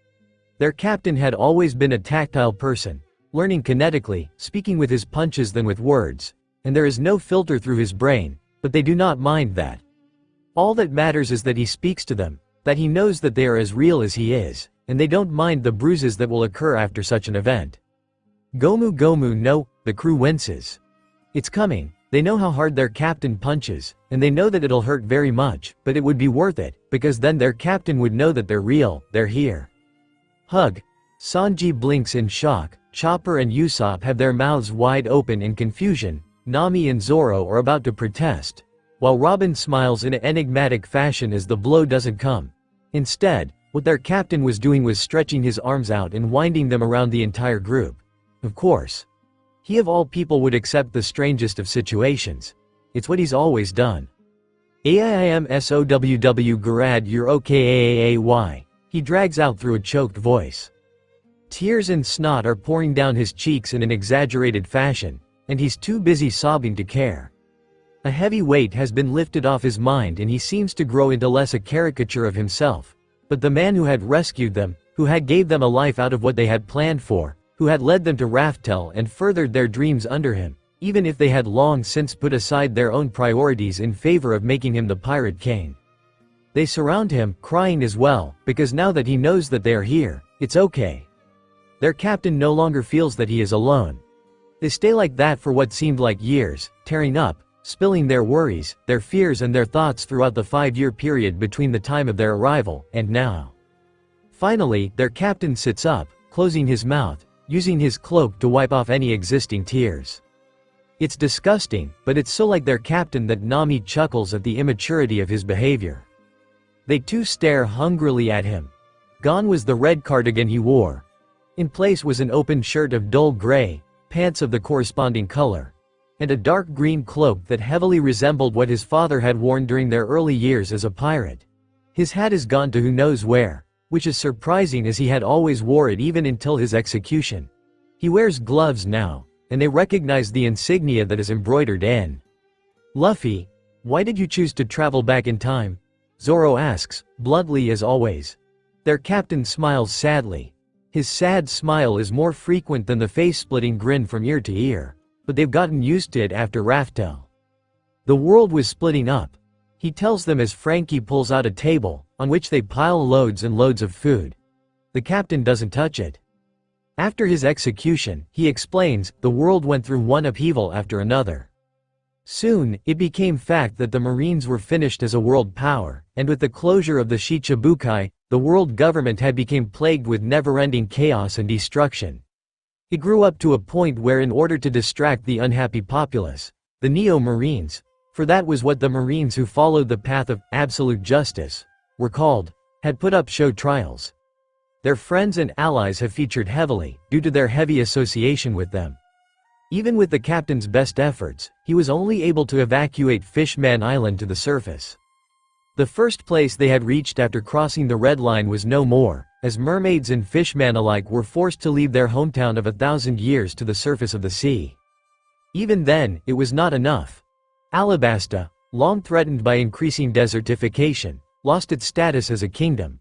Speaker 3: Their captain had always been a tactile person, learning kinetically, speaking with his punches than with words, and there is no filter through his brain, but they do not mind that. All that matters is that he speaks to them, that he knows that they are as real as he is, and they don't mind the bruises that will occur after such an event. Gomu Gomu no, the crew winces. It's coming. They know how hard their captain punches, and they know that it'll hurt very much, but it would be worth it, because then their captain would know that they're real, they're here. Hug. Sanji blinks in shock, Chopper and Usopp have their mouths wide open in confusion, Nami and Zoro are about to protest, while Robin smiles in an enigmatic fashion as the blow doesn't come. Instead, what their captain was doing was stretching his arms out and winding them around the entire group. Of course. He of all people would accept the strangest of situations. It's what he's always done. AIMSOWW Garad you're OKAAAY. He drags out through a choked voice. Tears and snot are pouring down his cheeks in an exaggerated fashion, and he's too busy sobbing to care. A heavy weight has been lifted off his mind and he seems to grow into less a caricature of himself, but the man who had rescued them, who had gave them a life out of what they had planned for, who had led them to Raftel and furthered their dreams under him, even if they had long since put aside their own priorities in favor of making him the Pirate King. They surround him, crying as well, because now that he knows that they are here, it's okay. Their captain no longer feels that he is alone. They stay like that for what seemed like years, tearing up, spilling their worries, their fears and their thoughts throughout the 5-year period between the time of their arrival and now. Finally, their captain sits up, closing his mouth, using his cloak to wipe off any existing tears. It's disgusting, but it's so like their captain that Nami chuckles at the immaturity of his behavior. They too stare hungrily at him. Gone was the red cardigan he wore. In place was an open shirt of dull gray, pants of the corresponding color, and a dark green cloak that heavily resembled what his father had worn during their early years as a pirate. His hat is gone to who knows where, which is surprising as he had always wore it even until his execution. He wears gloves now, and they recognize the insignia that is embroidered in. Luffy, why did you choose to travel back in time? Zoro asks, bluntly as always. Their captain smiles sadly. His sad smile is more frequent than the face-splitting grin from ear to ear, but they've gotten used to it after Raftel. The world was splitting up. He tells them as Frankie pulls out a table, on which they pile loads and loads of food. The captain doesn't touch it. After his execution, he explains, the world went through one upheaval after another. Soon, it became fact that the Marines were finished as a world power, and with the closure of the Shichibukai, the world government had become plagued with never-ending chaos and destruction. It grew up to a point where in order to distract the unhappy populace, the Neo-Marines, for that was what the Marines who followed the path of absolute justice were called, had put up show trials. Their friends and allies have featured heavily, due to their heavy association with them. Even with the captain's best efforts, he was only able to evacuate Fishman Island to the surface. The first place they had reached after crossing the Red Line was no more, as mermaids and fishmen alike were forced to leave their hometown of 1,000 years to the surface of the sea. Even then, it was not enough. Alabasta, long threatened by increasing desertification, lost its status as a kingdom.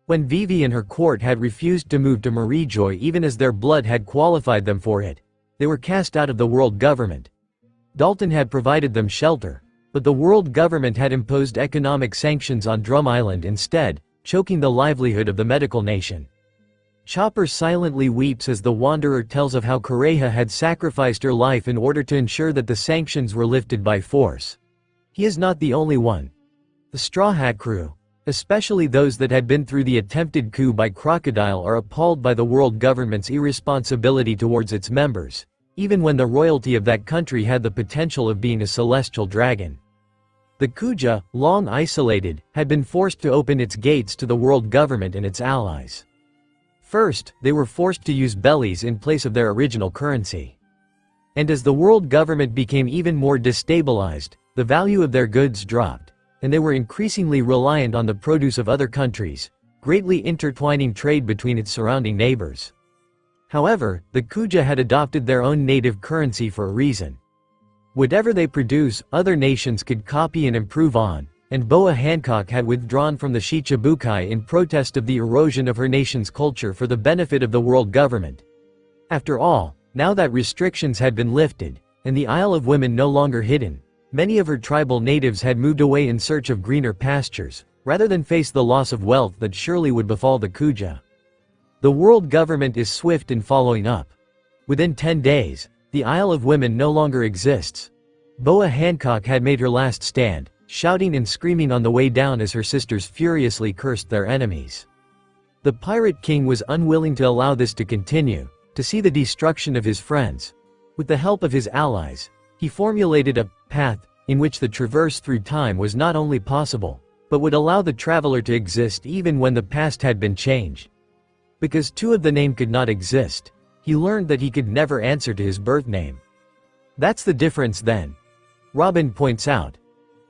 Speaker 3: When Vivi and her court had refused to move to Marijoy even as their blood had qualified them for it, they were cast out of the world government. Dalton had provided them shelter, but the world government had imposed economic sanctions on Drum Island instead, choking the livelihood of the medical nation. Chopper silently weeps as the Wanderer tells of how Kureha had sacrificed her life in order to ensure that the sanctions were lifted by force. He is not the only one. The Straw Hat crew, especially those that had been through the attempted coup by Crocodile, are appalled by the world government's irresponsibility towards its members, even when the royalty of that country had the potential of being a celestial dragon. The Kuja, long isolated, had been forced to open its gates to the world government and its allies. First, they were forced to use bellies in place of their original currency. And as the world government became even more destabilized, the value of their goods dropped, and they were increasingly reliant on the produce of other countries, greatly intertwining trade between its surrounding neighbors. However, the Kuja had adopted their own native currency for a reason. Whatever they produce, other nations could copy and improve on, and Boa Hancock had withdrawn from the Shichibukai in protest of the erosion of her nation's culture for the benefit of the world government. After all, now that restrictions had been lifted, and the Isle of Women no longer hidden, many of her tribal natives had moved away in search of greener pastures, rather than face the loss of wealth that surely would befall the Kuja. The world government is swift in following up. Within 10 days, the Isle of Women no longer exists. Boa Hancock had made her last stand, shouting and screaming on the way down as her sisters furiously cursed their enemies. The Pirate King was unwilling to allow this to continue, to see the destruction of his friends. With the help of his allies, he formulated a path in which the traverse through time was not only possible, but would allow the traveler to exist even when the past had been changed. Because two of the name could not exist, he learned that he could never answer to his birth name. That's the difference then. Robin points out.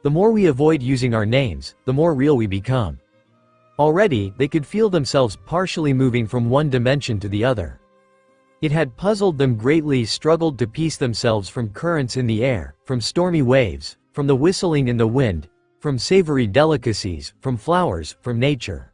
Speaker 3: The more we avoid using our names, the more real we become. Already, they could feel themselves partially moving from one dimension to the other. It had puzzled them greatly, struggled to piece themselves from currents in the air, from stormy waves, from the whistling in the wind, from savory delicacies, from flowers, from nature.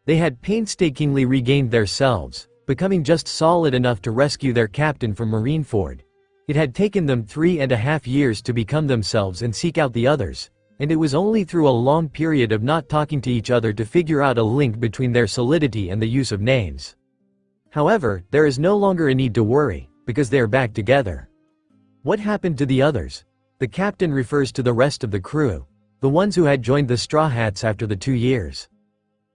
Speaker 3: They had painstakingly regained their selves, becoming just solid enough to rescue their captain from Marineford. It had taken them 3.5 years to become themselves and seek out the others, and it was only through a long period of not talking to each other to figure out a link between their solidity and the use of names. However, there is no longer a need to worry, because they are back together. What happened to the others? The captain refers to the rest of the crew, the ones who had joined the Straw Hats after the 2 years.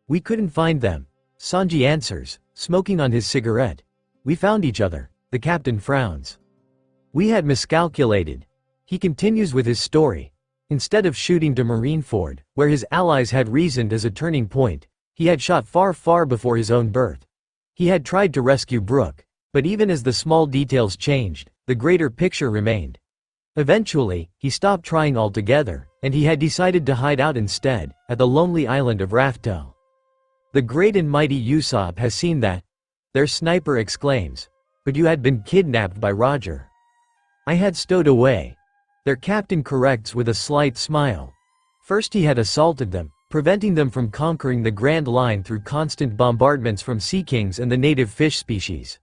Speaker 3: We couldn't find them, Sanji answers, smoking on his cigarette. We found each other, the captain frowns. We had miscalculated. He continues with his story. Instead of shooting to Marineford, where his allies had reasoned as a turning point, he had shot far, far before his own birth. He had tried to rescue Brooke, but even as the small details changed, the greater picture remained. Eventually, he stopped trying altogether, and he had decided to hide out instead, at the lonely island of Raftel. The great and mighty Usopp has seen that. Their sniper exclaims. But you had been kidnapped by Roger. I had stowed away. Their captain corrects with a slight smile. First he had assaulted them, preventing them from conquering the Grand Line through constant bombardments from sea kings and the native fish species.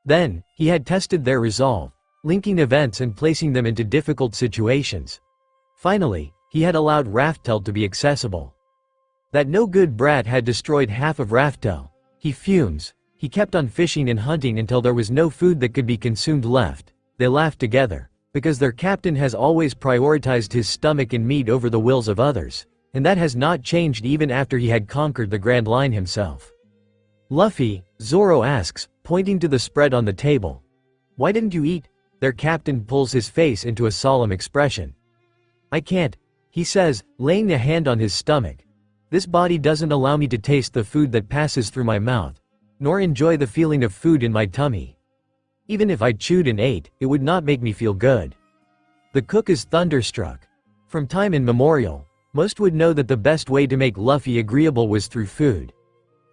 Speaker 3: Then, he had tested their resolve, linking events and placing them into difficult situations. Finally, he had allowed Raftel to be accessible. That no-good brat had destroyed half of Raftel. He fumes. He kept on fishing and hunting until there was no food that could be consumed left. They laughed together, because their captain has always prioritized his stomach and meat over the wills of others, and that has not changed even after he had conquered the Grand Line himself. Luffy, Zoro asks, pointing to the spread on the table. Why didn't you eat? Their captain pulls his face into a solemn expression. I can't, he says, laying a hand on his stomach. This body doesn't allow me to taste the food that passes through my mouth, nor enjoy the feeling of food in my tummy. Even if I chewed and ate, it would not make me feel good. The cook is thunderstruck. From time immemorial, most would know that the best way to make Luffy agreeable was through food.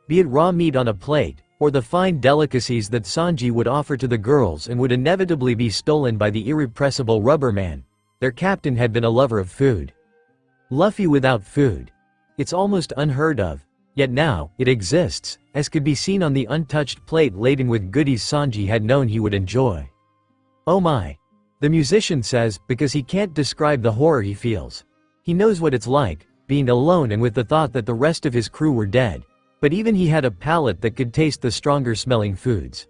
Speaker 3: Be it raw meat on a plate, or the fine delicacies that Sanji would offer to the girls and would inevitably be stolen by the irrepressible Rubber Man. Their captain had been a lover of food. Luffy without food. It's almost unheard of. Yet now, it exists, as could be seen on the untouched plate laden with goodies Sanji had known he would enjoy. Oh my. The musician says, because he can't describe the horror he feels. He knows what it's like, being alone and with the thought that the rest of his crew were dead. But even he had a palate that could taste the stronger smelling foods.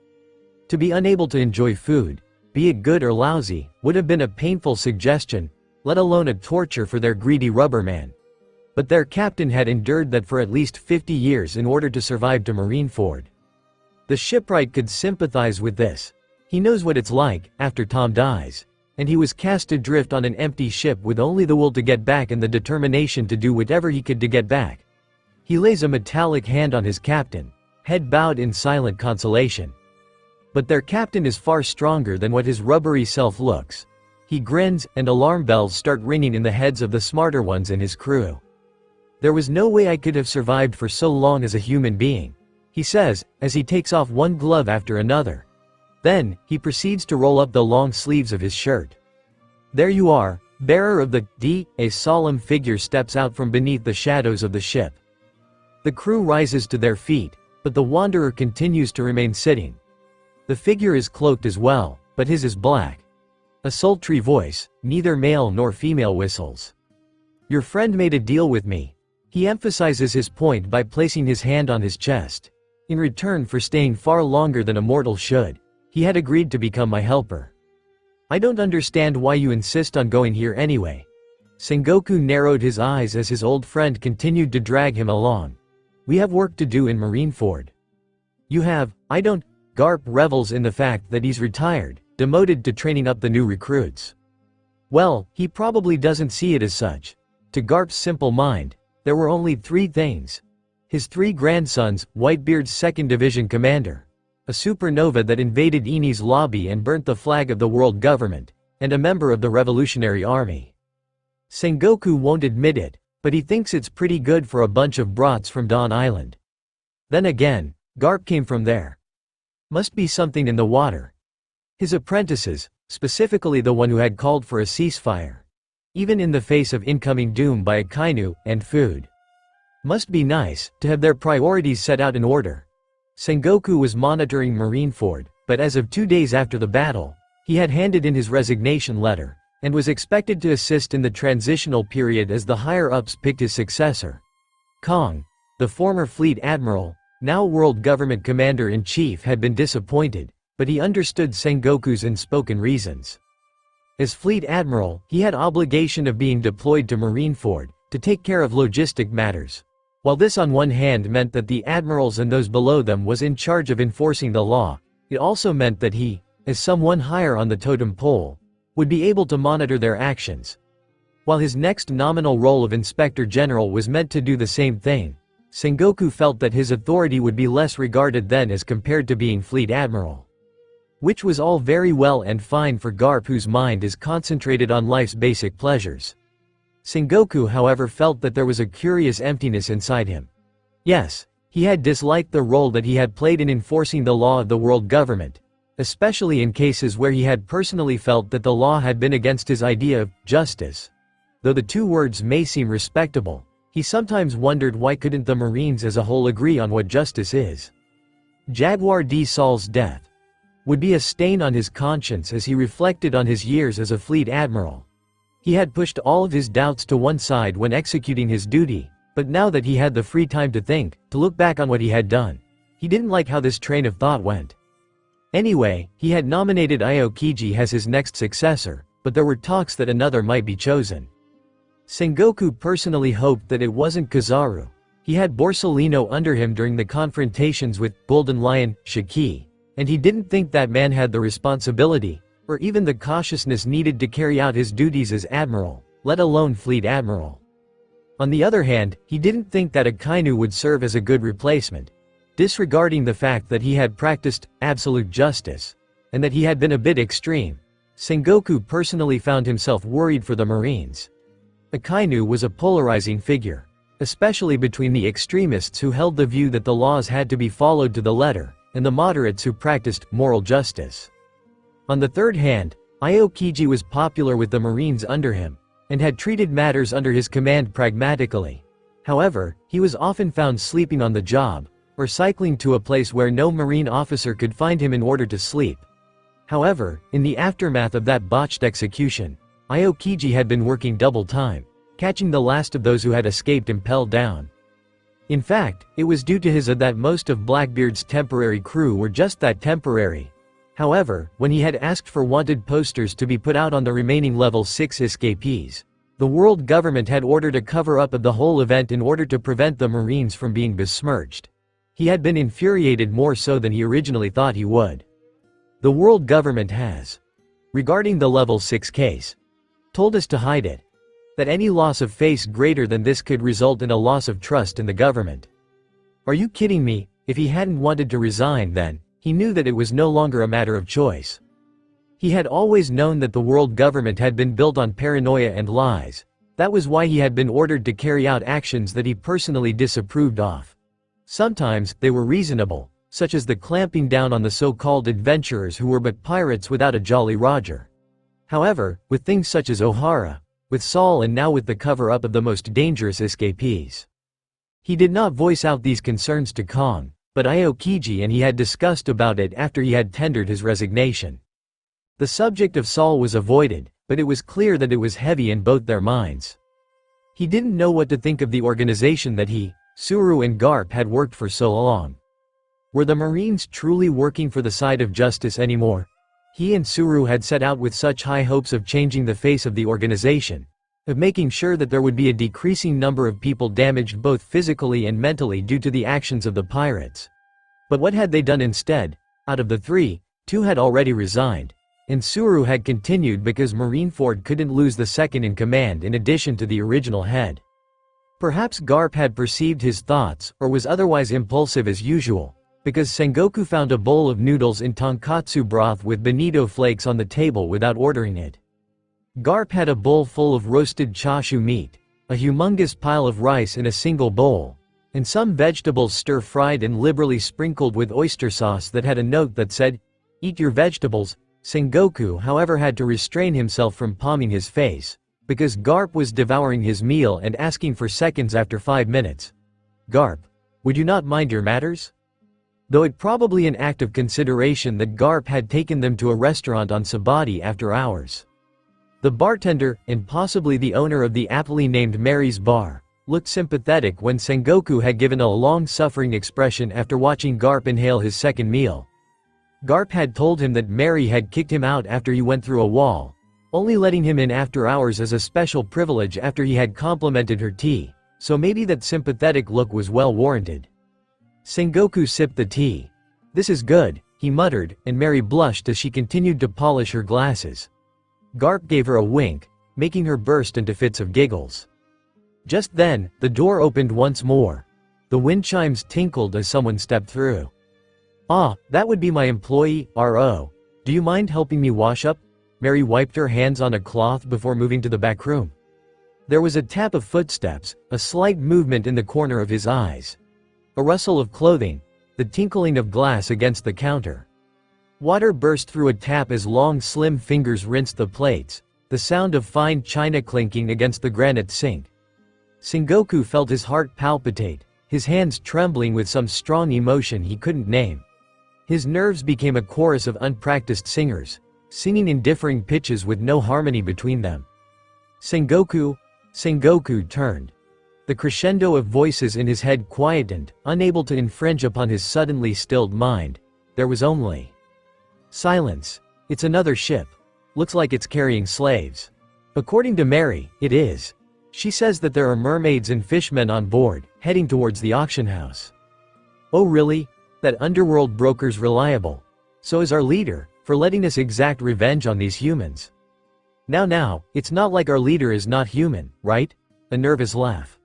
Speaker 3: To be unable to enjoy food, be it good or lousy, would have been a painful suggestion, let alone a torture for their greedy rubberman. But their captain had endured that for at least 50 years in order to survive to Marineford. The shipwright could sympathize with this. He knows what it's like, after Tom dies. And he was cast adrift on an empty ship with only the will to get back and the determination to do whatever he could to get back. He lays a metallic hand on his captain, head bowed in silent consolation. But their captain is far stronger than what his rubbery self looks. He grins, and alarm bells start ringing in the heads of the smarter ones in his crew. There was no way I could have survived for so long as a human being, he says, as he takes off one glove after another. Then, he proceeds to roll up the long sleeves of his shirt. There you are, bearer of the D. A solemn figure steps out from beneath the shadows of the ship. The crew rises to their feet, but the wanderer continues to remain sitting. The figure is cloaked as well, but his is black. A sultry voice, neither male nor female, whistles. Your friend made a deal with me. He emphasizes his point by placing his hand on his chest. In return for staying far longer than a mortal should, he had agreed to become my helper. I don't understand why you insist on going here anyway. Sengoku narrowed his eyes as his old friend continued to drag him along. We have work to do in Marineford. You have, I don't. Garp revels in the fact that he's retired, demoted to training up the new recruits. Well, he probably doesn't see it as such. To Garp's simple mind, there were only 3 things. His 3 grandsons, Whitebeard's 2nd Division commander, a supernova that invaded Eni's lobby and burnt the flag of the world government, and a member of the Revolutionary Army. Sengoku won't admit it, but he thinks it's pretty good for a bunch of brats from Dawn Island. Then again, Garp came from there. Must be something in the water. His apprentices, specifically the one who had called for a ceasefire. Even in the face of incoming doom by Akainu and food. Must be nice to have their priorities set out in order. Sengoku was monitoring Marineford, but as of 2 days after the battle, he had handed in his resignation letter, and was expected to assist in the transitional period as the higher-ups picked his successor. Kong, the former fleet admiral, now world government commander-in-chief, had been disappointed, but he understood Sengoku's unspoken reasons. As fleet admiral, he had obligation of being deployed to Marineford, to take care of logistic matters. While this on one hand meant that the admirals and those below them was in charge of enforcing the law, it also meant that he, as someone higher on the totem pole, would be able to monitor their actions. While his next nominal role of Inspector General was meant to do the same thing, Sengoku felt that his authority would be less regarded then as compared to being Fleet Admiral. Which was all very well and fine for Garp, whose mind is concentrated on life's basic pleasures. Sengoku, however, felt that there was a curious emptiness inside him. Yes, he had disliked the role that he had played in enforcing the law of the world government, especially in cases where he had personally felt that the law had been against his idea of justice. Though the 2 words may seem respectable, he sometimes wondered why couldn't the Marines as a whole agree on what justice is. Jaguar D. Saul's death would be a stain on his conscience as he reflected on his years as a fleet admiral. He had pushed all of his doubts to one side when executing his duty, but now that he had the free time to think, to look back on what he had done, he didn't like how this train of thought went. Anyway, he had nominated Aokiji as his next successor, but there were talks that another might be chosen. Sengoku personally hoped that it wasn't Kizaru. He had Borsellino under him during the confrontations with Golden Lion, Shiki, and he didn't think that man had the responsibility, or even the cautiousness needed to carry out his duties as admiral, let alone fleet admiral. On the other hand, he didn't think that Akainu would serve as a good replacement, disregarding the fact that he had practiced absolute justice, and that he had been a bit extreme. Sengoku personally found himself worried for the Marines. Akainu was a polarizing figure, especially between the extremists who held the view that the laws had to be followed to the letter, and the moderates who practiced moral justice. On the third hand, Aokiji was popular with the Marines under him, and had treated matters under his command pragmatically. However, he was often found sleeping on the job, or cycling to a place where no Marine officer could find him in order to sleep. However, in the aftermath of that botched execution, Aokiji had been working double time, catching the last of those who had escaped impelled down. In fact, it was due to his that most of Blackbeard's temporary crew were just that temporary. However, when he had asked for wanted posters to be put out on the remaining level 6 escapees, the world government had ordered a cover-up of the whole event in order to prevent the Marines from being besmirched. He had been infuriated more so than he originally thought he would. The world government has, regarding the level 6 case, told us to hide it. That any loss of face greater than this could result in a loss of trust in the government. Are you kidding me? If he hadn't wanted to resign then, he knew that it was no longer a matter of choice. He had always known that the world government had been built on paranoia and lies. That was why he had been ordered to carry out actions that he personally disapproved of. Sometimes, they were reasonable, such as the clamping down on the so-called adventurers who were but pirates without a Jolly Roger. However, with things such as O'Hara, with Saul and now with the cover-up of the most dangerous escapees. He did not voice out these concerns to Kong, but Aokiji, and he had discussed about it after he had tendered his resignation. The subject of Saul was avoided, but it was clear that it was heavy in both their minds. He didn't know what to think of the organization that he, Suru and Garp had worked for so long. Were the Marines truly working for the side of justice anymore? He and Suru had set out with such high hopes of changing the face of the organization, of making sure that there would be a decreasing number of people damaged both physically and mentally due to the actions of the pirates. But what had they done instead? Out of the 3, 2 had already resigned, and Suru had continued because Marineford couldn't lose the second in command in addition to the original head. Perhaps Garp had perceived his thoughts or was otherwise impulsive as usual, because Sengoku found a bowl of noodles in tonkatsu broth with bonito flakes on the table without ordering it. Garp had a bowl full of roasted chashu meat, a humongous pile of rice in a single bowl, and some vegetables stir-fried and liberally sprinkled with oyster sauce that had a note that said, "Eat your vegetables." Sengoku, however, had to restrain himself from palming his face, because Garp was devouring his meal and asking for seconds after 5 minutes. "Garp, would you not mind your matters?" Though it probably an act of consideration that Garp had taken them to a restaurant on Sabati after hours. The bartender, and possibly the owner of the aptly named Mary's Bar, looked sympathetic when Sengoku had given a long-suffering expression after watching Garp inhale his second meal. Garp had told him that Mary had kicked him out after he went through a wall, only letting him in after hours as a special privilege after he had complimented her tea, so maybe that sympathetic look was well warranted. Sengoku sipped the tea. "This is good," he muttered, and Mary blushed as she continued to polish her glasses. Garp gave her a wink, making her burst into fits of giggles. Just then, the door opened once more. The wind chimes tinkled as someone stepped through. "Ah, that would be my employee, R.O. Do you mind helping me wash up?" Mary wiped her hands on a cloth before moving to the back room. There was a tap of footsteps, a slight movement in the corner of his eyes. A rustle of clothing, the tinkling of glass against the counter. Water burst through a tap as long slim fingers rinsed the plates, the sound of fine china clinking against the granite sink. Sengoku felt his heart palpitate, his hands trembling with some strong emotion he couldn't name. His nerves became a chorus of unpracticed singers, singing in differing pitches with no harmony between them. Sengoku turned. The crescendo of voices in his head quietened, unable to infringe upon his suddenly stilled mind. There was only silence. "It's another ship. Looks like it's carrying slaves. According to Mary, it is. She says that there are mermaids and fishmen on board, heading towards the auction house." "Oh really? That underworld broker's reliable. So is our leader, for letting us exact revenge on these humans." Now, it's not like our leader is not human, right?" A nervous laugh.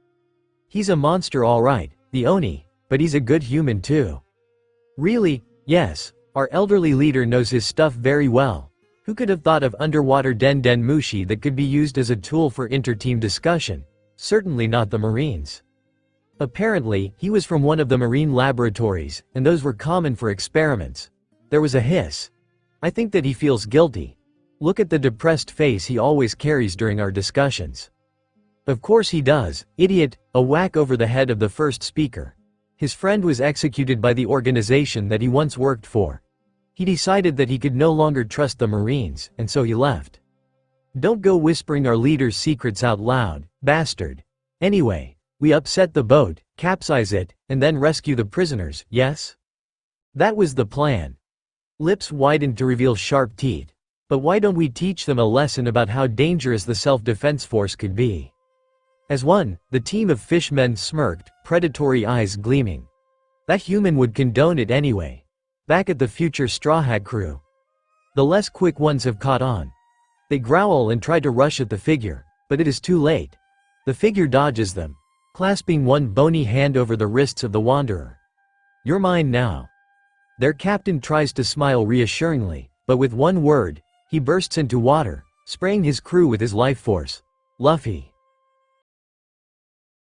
Speaker 3: "He's a monster all right, the Oni, but he's a good human too." "Really? Yes, our elderly leader knows his stuff very well. Who could have thought of underwater den mushi that could be used as a tool for inter-team discussion? Certainly not the Marines. Apparently, he was from one of the marine laboratories, and those were common for experiments." There was a hiss. "I think that he feels guilty. Look at the depressed face he always carries during our discussions." Of course he does, idiot, a whack over the head of the first speaker. His friend was executed by the organization that he once worked for. He decided that he could no longer trust the Marines, and so he left. Don't go whispering our leader's secrets out loud, bastard. Anyway, we upset the boat, capsize it, and then rescue the prisoners, yes? That was the plan. Lips widened to reveal sharp teeth. But why don't we teach them a lesson about how dangerous the self-defense force could be? As one, the team of fishmen smirked, predatory eyes gleaming. That human would condone it anyway. Back at the future Straw Hat crew. The less quick ones have caught on. They growl and try to rush at the figure, but it is too late. The figure dodges them, clasping one bony hand over the wrists of the wanderer. You're mine now. Their captain tries to smile reassuringly, but with one word, he bursts into water, spraying his crew with his life force. Luffy.